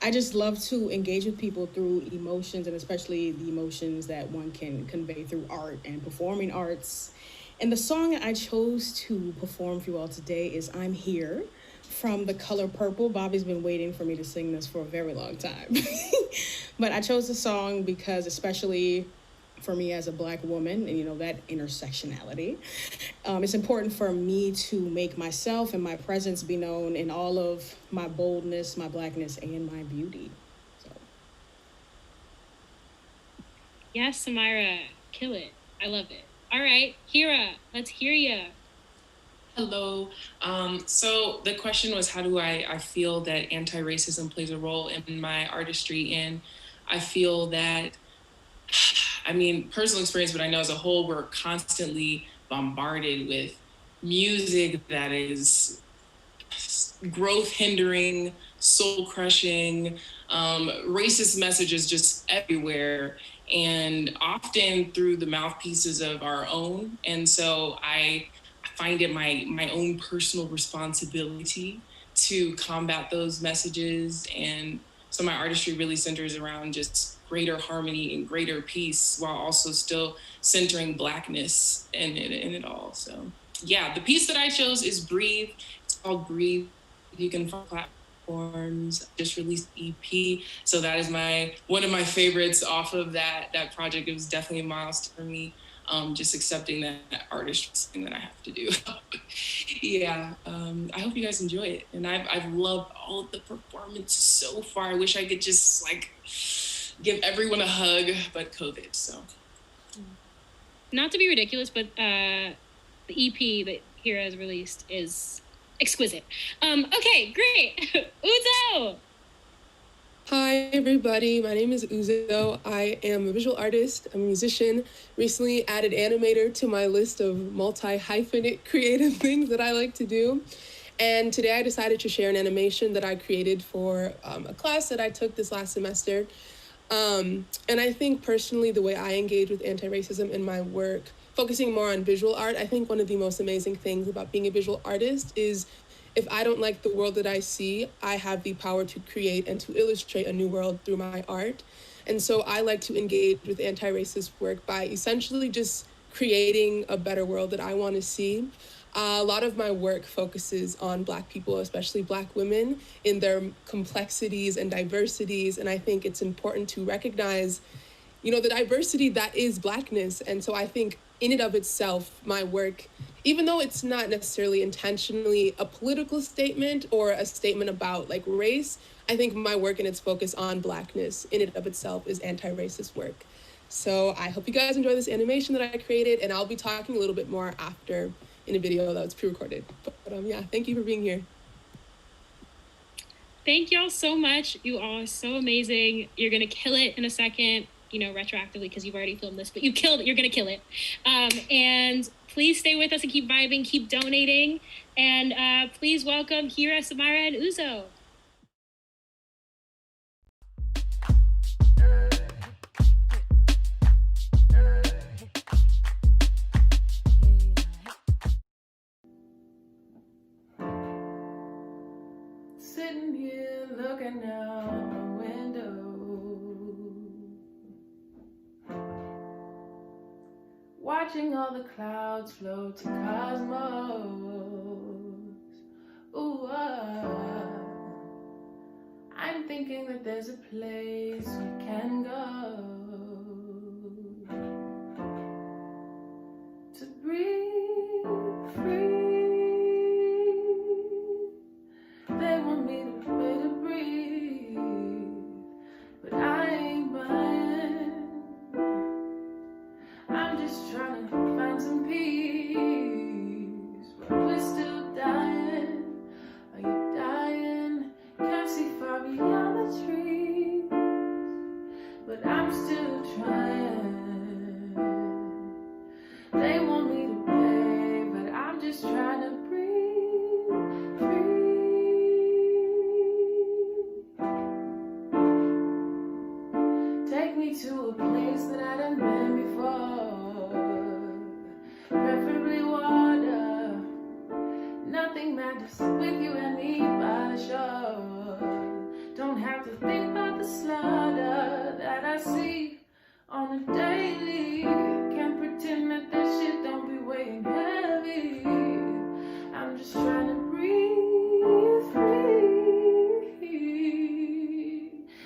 I just love to engage with people through emotions, and especially the emotions that one can convey through art and performing arts. And the song I chose to perform for you all today is I'm Here from The Color Purple. Bobby's been waiting for me to sing this for a very long time. But I chose the song because, especially for me as a Black woman, and that intersectionality, it's important for me to make myself and my presence be known in all of my boldness, my Blackness, and my beauty. So. Yes, Samyra, kill it. I love it. All right, Gira, let's hear you. Hello. So the question was, how do I feel that anti-racism plays a role in my artistry? And I feel that, personal experience, but I know as a whole, we're constantly bombarded with music that is growth hindering, soul crushing, racist messages just everywhere, and often through the mouthpieces of our own. And so I find it my own personal responsibility to combat those messages. And so my artistry really centers around just greater harmony and greater peace, while also still centering Blackness in it all. So yeah, the piece that I chose is Breathe. It's called Breathe. You can find platforms. Just released EP, so that is one of my favorites off of that project. It was definitely a milestone for me. Just accepting that artist thing that I have to do. Yeah, I hope you guys enjoy it. And I've loved all of the performances so far. I wish I could just give everyone a hug, but COVID, so. Not to be ridiculous, but the EP that Gira has released is exquisite. Okay, great. Uzo! Hi, everybody. My name is Uzo. I am a visual artist. I'm a musician. Recently added animator to my list of multi-hyphenate creative things that I like to do. And today I decided to share an animation that I created for a class that I took this last semester. And I think personally, the way I engage with anti-racism in my work, focusing more on visual art, I think one of the most amazing things about being a visual artist is if I don't like the world that I see, I have the power to create and to illustrate a new world through my art. And so I like to engage with anti-racist work by essentially just creating a better world that I want to see. A lot of my work focuses on Black people, especially Black women, in their complexities and diversities. And I think it's important to recognize, the diversity that is Blackness. And so I think in and of itself, my work, even though it's not necessarily intentionally a political statement or a statement about race, I think my work and its focus on Blackness in and of itself is anti-racist work. So I hope you guys enjoy this animation that I created, and I'll be talking a little bit more after in a video that was pre-recorded. But yeah, thank you for being here. thank y'all so much. You all are so amazing. You're going to kill it in a second, retroactively because you've already filmed this, but you killed it. You're going to kill it. And please stay with us and keep vibing, keep donating. And please welcome Gira, Samyra, and Uzo. Sitting here looking out my window, watching all the clouds float to cosmos. Ooh, I'm thinking that there's a place we can go to breathe free. They want me to pay to breathe, but I ain't buying. I'm just trying to find some peace, but we're still dying. Are you dying? Can't see far beyond the trees, but I'm still trying. They want me to pay, but I'm just trying to breathe free. Take me to a place that I done been before, preferably water. Nothing matters with you and me by the shore. Don't have to think about the slaughter that I see on a daily. Can't pretend that this shit don't be weighing heavy. I'm just trying to breathe free.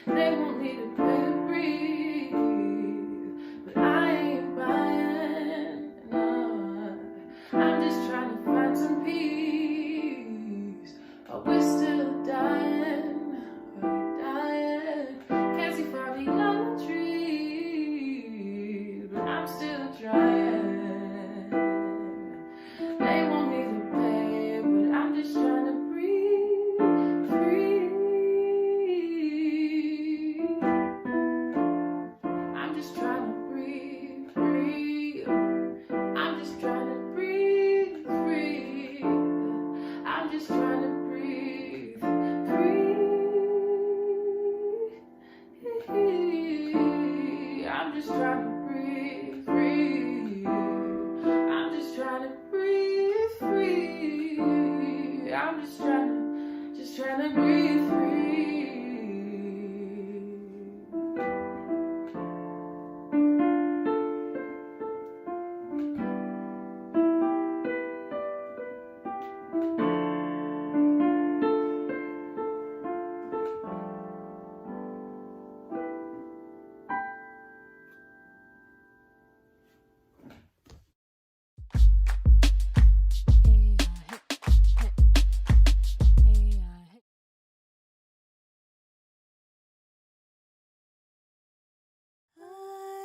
They want me to pay to breathe, but I ain't buying. No, I'm just trying to find some peace. But we're still dying. Are you dying? Can't see far beyond the trees, but I'm still trying. They want me to pay, but I'm just trying to breathe free. I'm just trying to breathe free. I'm just trying to breathe free. I'm just trying to breathe free. I'm just trying to breathe free. I'm just trying to breathe free. I'm just trying to breathe free.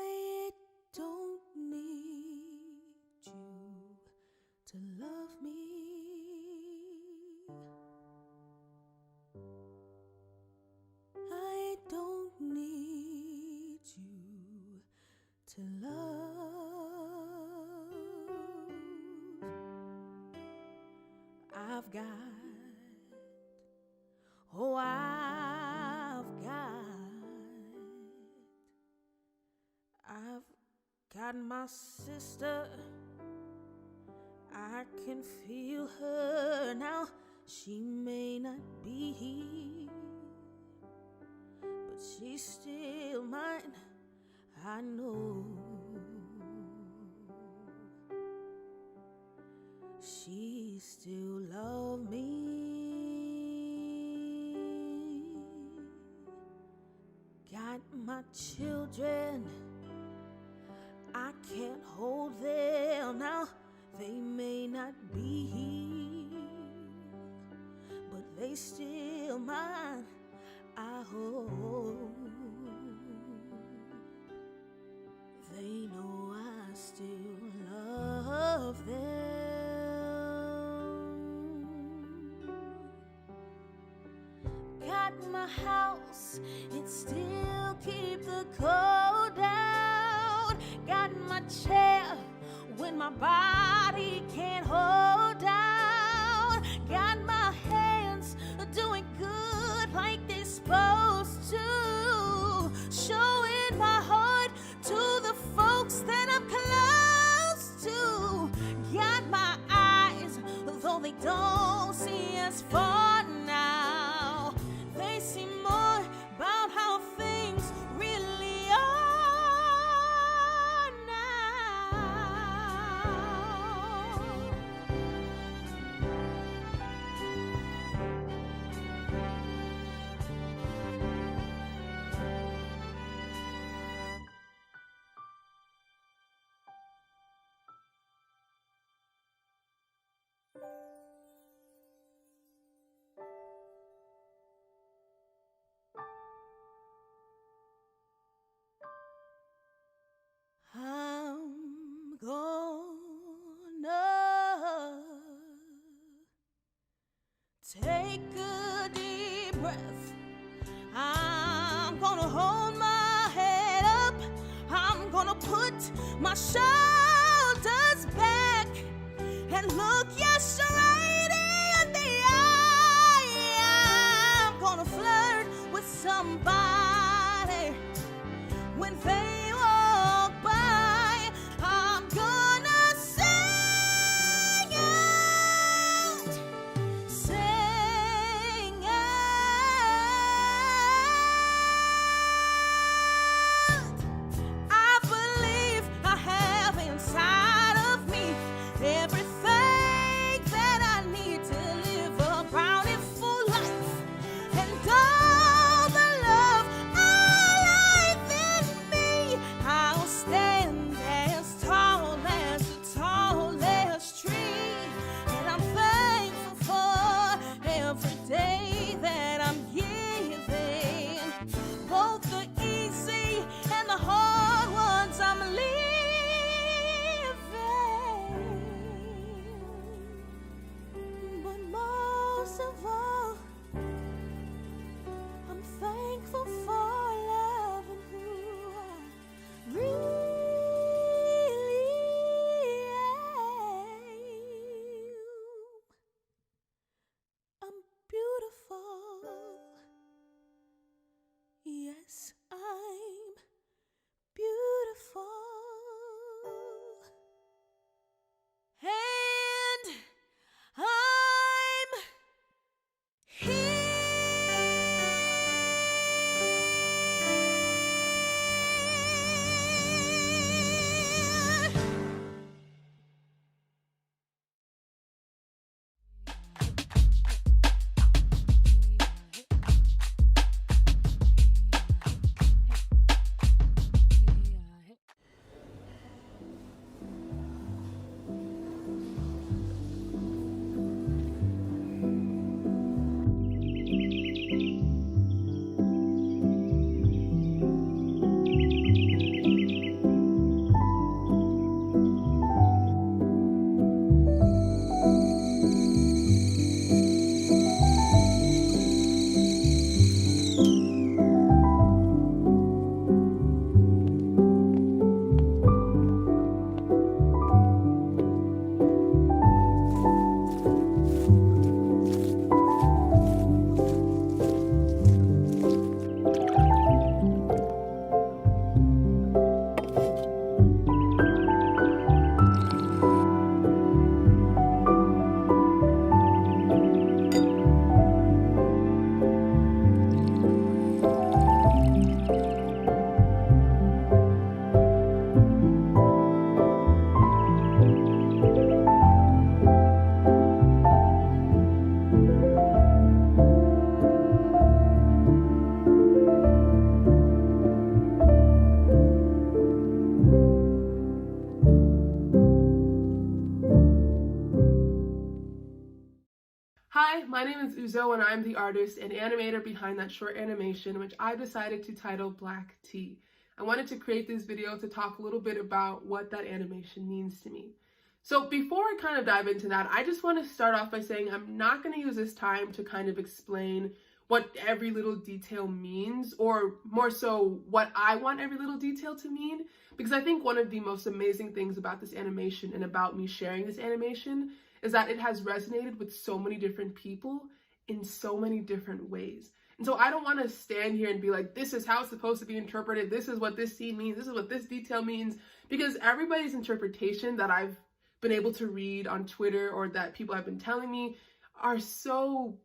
I don't need you to love me. I don't need you to love. I've got my sister. I can feel her now. She may not be here, but she's still mine. I know she still loves me. Got my children, I can't hold them now. They may not be here, but they still mine. I hope they know I still love them. Got close, it still keep the cold down. Got my chair when my body can't hold down. Got my hands doing good like they're supposed to. Showing my heart to the folks that I'm close to. Got my eyes, though they don't see as far now. They see more about how things really are now. I'm gonna take a deep breath. I'm gonna hold my head up. I'm gonna put my shoulders back and look you straight in the eye. I'm gonna flirt with somebody when they walk by. I'm gonna sing out, sing out. I believe I have inside of me everything that I need to live a bountiful life, and all the love I life in me. I'll stand as tall as the tallest tree, and I'm thankful for every day that I'm giving, both the easy and the hard ones I'm living. But most of all, I'm thankful for loving who I really am. I'm beautiful. Yes, I'm beautiful. And I'm Hi, my name is Uzo and I'm the artist and animator behind that short animation which I decided to title Black Tea. I wanted to create this video to talk a little bit about what that animation means to me. So before I kind of dive into that, I just want to start off by saying I'm not going to use this time to kind of explain what every little detail means, or more so what I want every little detail to mean. Because I think one of the most amazing things about this animation and about me sharing this animation is that it has resonated with so many different people in so many different ways. And so I don't want to stand here and be like, this is how it's supposed to be interpreted, this is what this scene means, this is what this detail means, because everybody's interpretation that I've been able to read on Twitter or that people have been telling me are so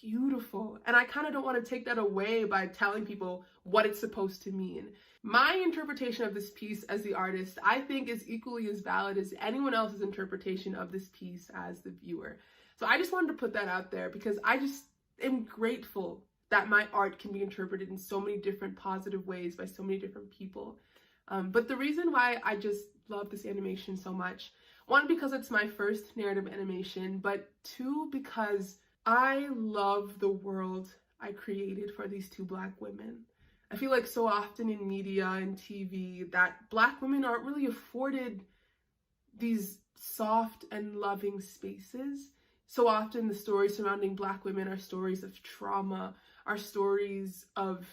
beautiful. And I kind of don't want to take that away by telling people what it's supposed to mean. My interpretation of this piece as the artist, I think, is equally as valid as anyone else's interpretation of this piece as the viewer. So I just wanted to put that out there because I just am grateful that my art can be interpreted in so many different positive ways by so many different people. But the reason why I just love this animation so much, one, because it's my first narrative animation, but two, because I love the world I created for these two Black women. I feel like so often in media and TV that Black women aren't really afforded these soft and loving spaces. So often the stories surrounding Black women are stories of trauma, are stories of,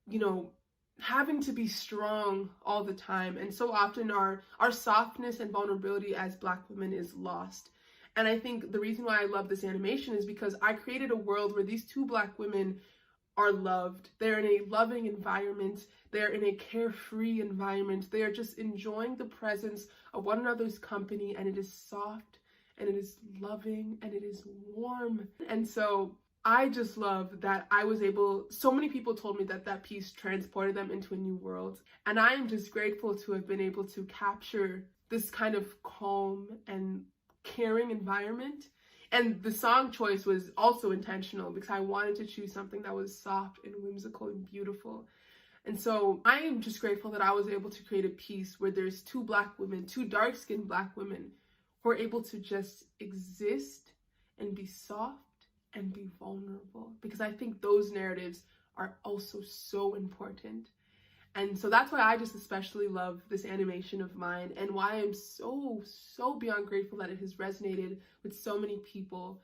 you know, having to be strong all the time. And so often our softness and vulnerability as Black women is lost. And I think the reason why I love this animation is because I created a world where these two Black women are loved. They're in a loving environment. They're in a carefree environment. They are just enjoying the presence of one another's company, and it is soft, and it is loving, and it is warm. And so I just love that I was able, so many people told me that that piece transported them into a new world. And I am just grateful to have been able to capture this kind of calm and caring environment. And the song choice was also intentional because I wanted to choose something that was soft and whimsical and beautiful. And so I am just grateful that I was able to create a piece where there's two Black women, two dark-skinned Black women, who are able to just exist and be soft and be vulnerable, because I think those narratives are also so important. And so that's why I just especially love this animation of mine, and why I'm so beyond grateful that it has resonated with so many people.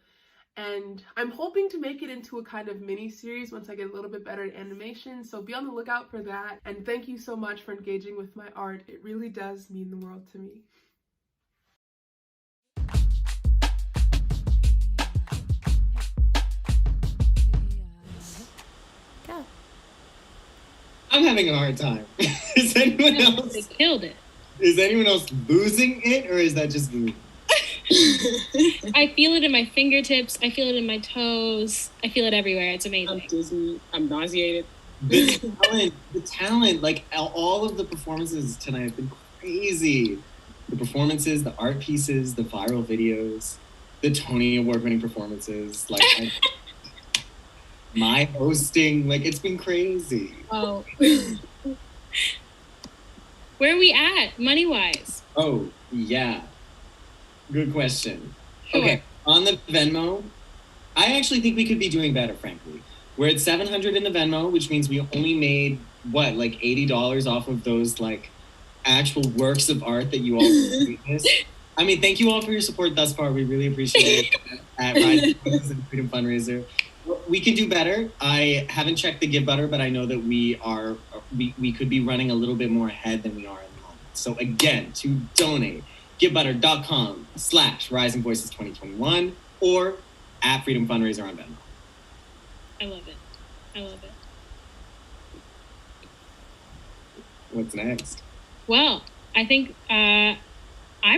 And I'm hoping to make it into a kind of mini series once I get a little bit better at animation, so be on the lookout for that. And thank you so much for engaging with my art. It really does mean the world to me. Go. I'm having a hard time. Is anyone else? They killed it. Is anyone else losing it, or is that just me? I feel it in my fingertips. I feel it in my toes. I feel it everywhere. It's amazing. I'm dizzy. I'm nauseated. The talent, like all of the performances tonight have been crazy. The performances, the art pieces, the viral videos, the Tony Award-winning performances, like my hosting, like it's been crazy. Oh. Where are we at, money-wise? Oh, yeah. Good question. Sure. Okay, on the Venmo, I actually think we could be doing better, frankly. We're at $700 in the Venmo, which means we only made, what, like $80 off of those, like, actual works of art that you all witnessed. I mean, thank you all for your support thus far. We really appreciate it at Rising Voices and Freedom Fundraiser. We could do better. I haven't checked the Give Butter, but I know that we could be running a little bit more ahead than we are in the moment. So again, to donate, givebutter.com/risingvoices2021 or at Freedom Fundraiser on Venmo. I love it. I love it. What's next? Well, I think I'm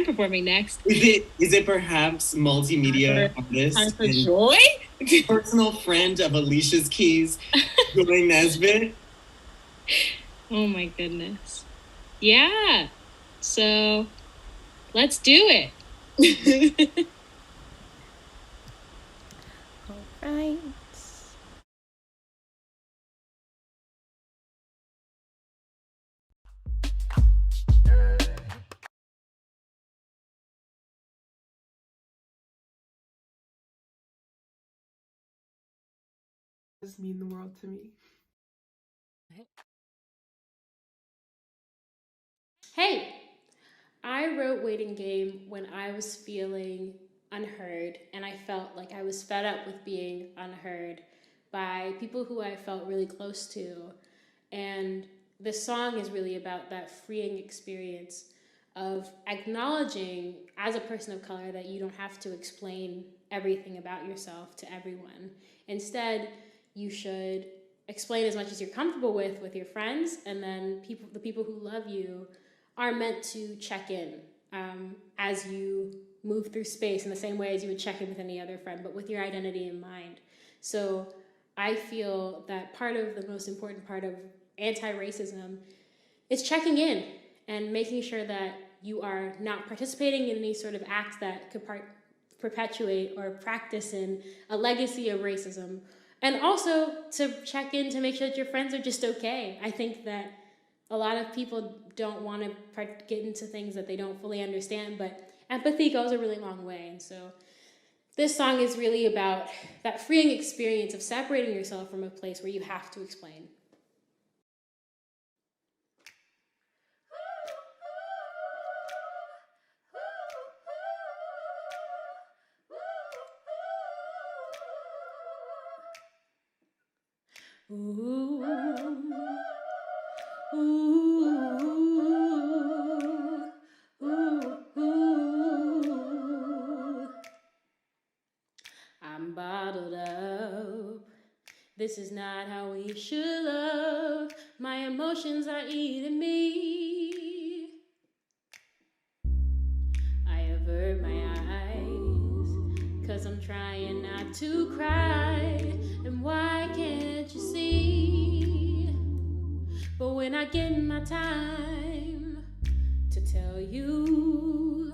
performing next. Is it perhaps multimedia artist for Joy? Personal friend of Alicia's Keys, Joy Nesbitt? Oh my goodness. Yeah. So let's do it. All right. Does mean the world to me. Hey, I wrote Waiting Game when I was feeling unheard, and I felt like I was fed up with being unheard by people who I felt really close to. And this song is really about that freeing experience of acknowledging as a person of color that you don't have to explain everything about yourself to everyone. Instead, you should explain as much as you're comfortable with your friends, and then the people who love you are meant to check in as you move through space in the same way as you would check in with any other friend, but with your identity in mind. So I feel that part of the most important part of anti-racism is checking in and making sure that you are not participating in any sort of act that could perpetuate or practice in a legacy of racism. And also to check in to make sure that your friends are just okay. I think that a lot of people don't want to get into things that they don't fully understand, but empathy goes a really long way. And so this song is really about that freeing experience of separating yourself from a place where you have to explain. Ooh, ooh, ooh, ooh. I'm bottled up. This is not how we should love. My emotions are eating me. I avert my eyes, 'cause I'm trying not to cry. And why can't you see? But when I get my time to tell you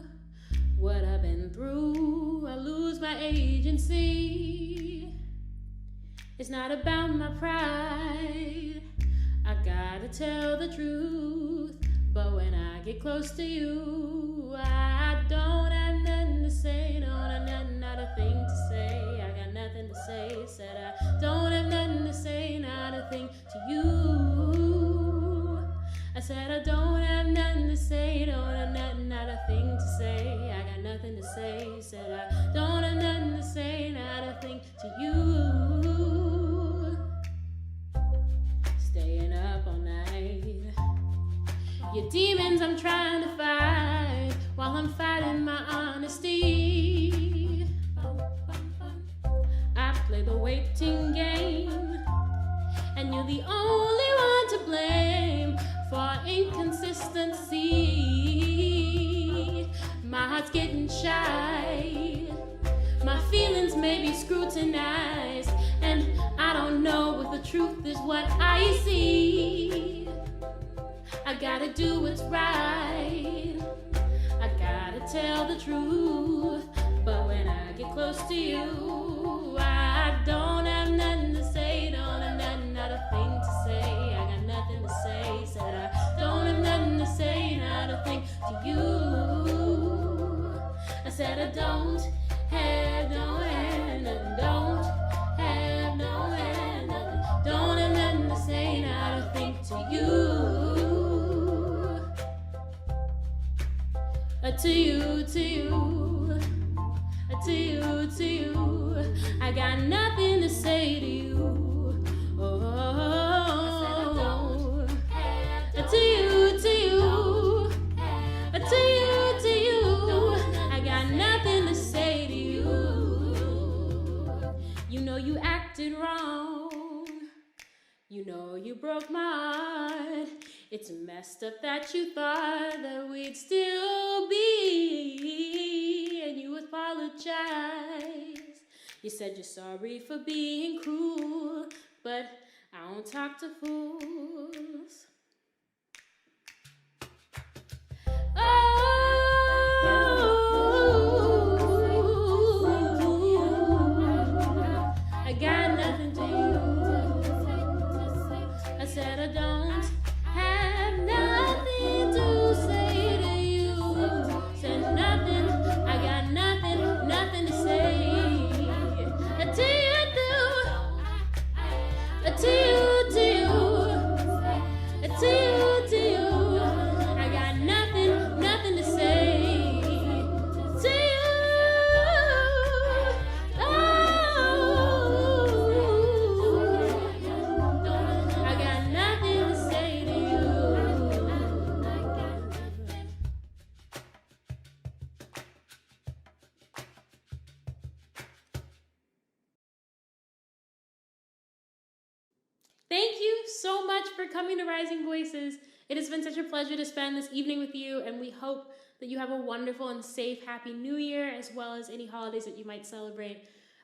what I've been through, I lose my agency. It's not about my pride, I gotta tell the truth. But when I get close to you, I don't have nothing to say. No, not a thing to say. I got nothing to say. Said I don't have nothing to say, not a thing to you. I said I don't have nothing to say. Don't have nothing, not a thing to say. I got nothing to say. Said I don't have nothing to say, not a thing to you. Staying up all night. Your demons I'm trying to fight while I'm fighting my honesty. I play the waiting game, and you're the only one to blame for inconsistency. My heart's getting shy, my feelings may be scrutinized, and I don't know if the truth is what I see. I gotta do what's right, I gotta tell the truth. But when I get close to you, I don't have nothing to say. Don't have nothing, not a thing to say. I got nothing to say. Said I don't have nothing to say, not a thing to you. I said I don't have nothing, don't have nothing, don't have nothing to say, not a thing to you. To you, to you, to you, to you. I got nothing to say to you. Oh, to you, to you, to you, to you. I got nothing to say to you. You know you acted wrong. You know you broke my heart. It's messed up that you thought that we'd still be, and you apologize. You said you're sorry for being cruel, but I don't talk to fools. I got nothing to you. I said I don't have nothing to say to you. Said nothing, I got nothing, nothing to say. To you, to you, to you, to you, to you. I got nothing, nothing to say. To you, oh, so much for coming to Rising Voices. It has been such a pleasure to spend this evening with you, and we hope that you have a wonderful and safe, happy New Year, as well as any holidays that you might celebrate. I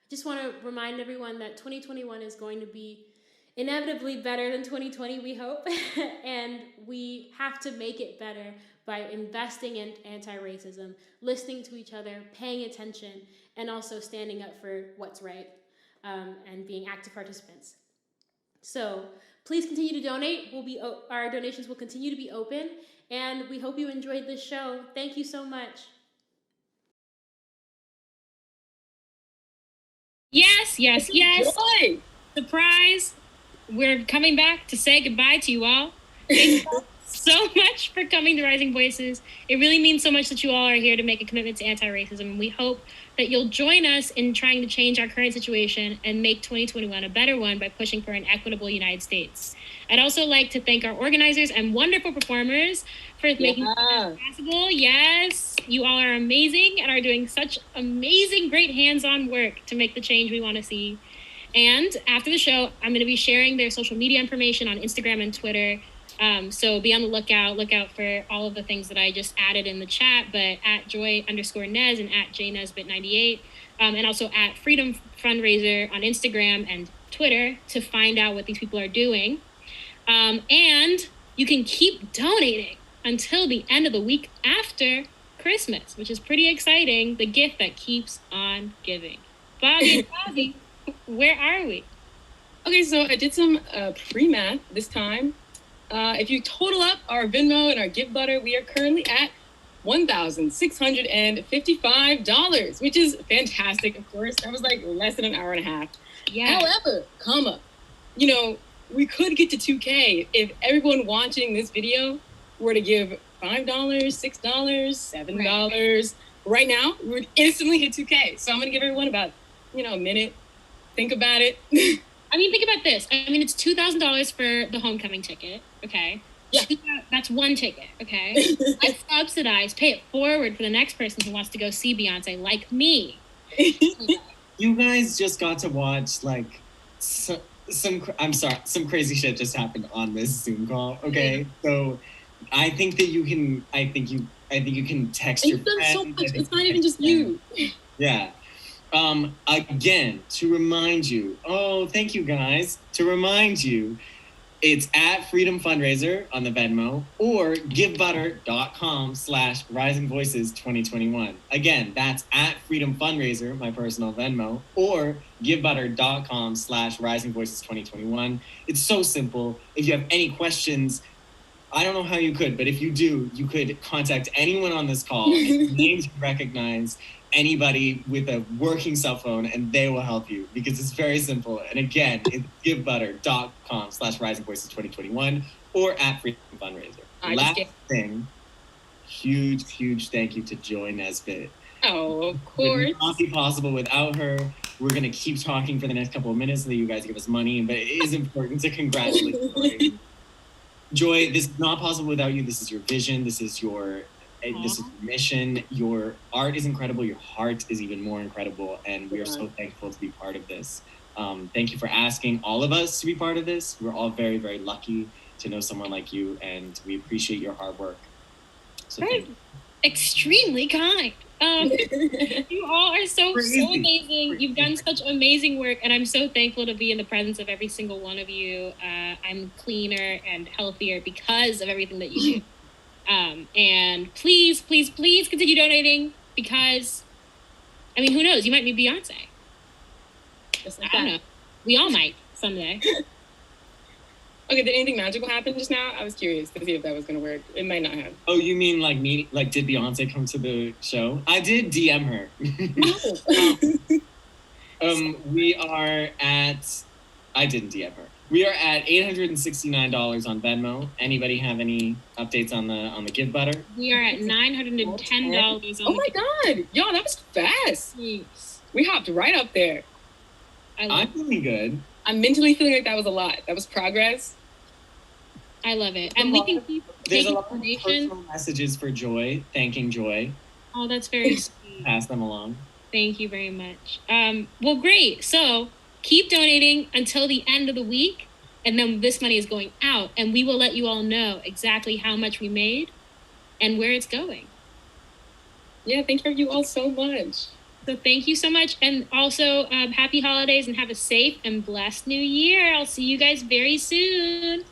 just want to remind everyone that 2021 is going to be inevitably better than 2020, we hope, and we have to make it better by investing in anti-racism, listening to each other, paying attention, and also standing up for what's right, and being active participants. So please continue to donate. Our donations will continue to be open, and we hope you enjoyed this show. Thank you so much. Yes. Joy! Surprise! We're coming back to say goodbye to you all. Thank you so much for coming to Rising Voices. It really means so much that you all are here to make a commitment to anti-racism, and we hope that you'll join us in trying to change our current situation and make 2021 a better one by pushing for an equitable United States. I'd also like to thank our organizers and wonderful performers for making this possible. Yes, you all are amazing and are doing such amazing, great hands-on work to make the change we want to see. And after the show, I'm going to be sharing their social media information on Instagram and Twitter. So be on the lookout. Look out for all of the things that I just added in the chat, but at joy_nes and at jnesbitt98, and also at Freedom Fundraiser on Instagram and Twitter to find out what these people are doing. And you can keep donating until the end of the week after Christmas, which is pretty exciting. The gift that keeps on giving. Bobby, where are we? Okay, so I did some pre-math this time. If you total up our Venmo and our Give Butter, we are currently at $1,655, which is fantastic, of course. That was like less than an hour and a half. Yeah. However, you know, we could get to 2K if everyone watching this video were to give $5, $6, $7. Right now, we would instantly hit 2K. So I'm going to give everyone about, a minute. Think about it. I mean, think about this. I mean, it's $2,000 for the homecoming ticket, okay? Yeah. That's one ticket, okay? Let's subsidize, pay it forward for the next person who wants to go see Beyonce, like me. You guys just got to watch, like, some crazy shit just happened on this Zoom call, okay? So I think that you can text your friends. So much. It's not even just you. Yeah. Again, to remind you, thank you guys. To remind you, it's at Freedom Fundraiser on the Venmo or givebutter.com/risingvoices2021. Again, that's at Freedom Fundraiser, my personal Venmo, or givebutter.com/risingvoices2021. It's so simple. If you have any questions, I don't know how you could, but if you do, you could contact anyone on this call, names you recognize, anybody with a working cell phone, and they will help you because it's very simple. And again, it's givebutter.com/risingvoices2021 or at Freedom Fundraiser. Last thing, huge thank you to Joy Nesbitt. Oh, of course. It would not be possible without her. We're going to keep talking for the next couple of minutes so that you guys give us money, but it is important to congratulate Joy. Joy, this is not possible without you. This is your vision. This is your mission. Your art is incredible. Your heart is even more incredible. And we are so thankful to be part of this. Thank you for asking all of us to be part of this. We're all very, very lucky to know someone like you, and we appreciate your hard work. So thank you. Extremely kind. You all are so amazing. You've done such amazing work, and I'm so thankful to be in the presence of every single one of you. I'm cleaner and healthier because of everything that you do. And please continue donating because, I mean, who knows? You might be Beyonce. I don't know. We all might someday. Okay, did anything magical happen just now? I was curious to see if that was going to work. It might not have. Oh, you mean did Beyonce come to the show? I did DM her. I didn't DM her. We are at $869 on Venmo. Anybody have any updates on the Give Butter? We are at $910 on my God. Yo, that was fast. Jeez. We hopped right up there. I'm feeling good. I'm mentally feeling like that was a lot. That was progress. I love it. And we can keep There's a lot of personal messages for Joy, thanking Joy. Oh, that's very sweet. Pass them along. Thank you very much. Well, great. So keep donating until the end of the week. And then this money is going out, and we will let you all know exactly how much we made and where it's going. Yeah, thank you all so much. So thank you so much. And also happy holidays and have a safe and blessed new year. I'll see you guys very soon.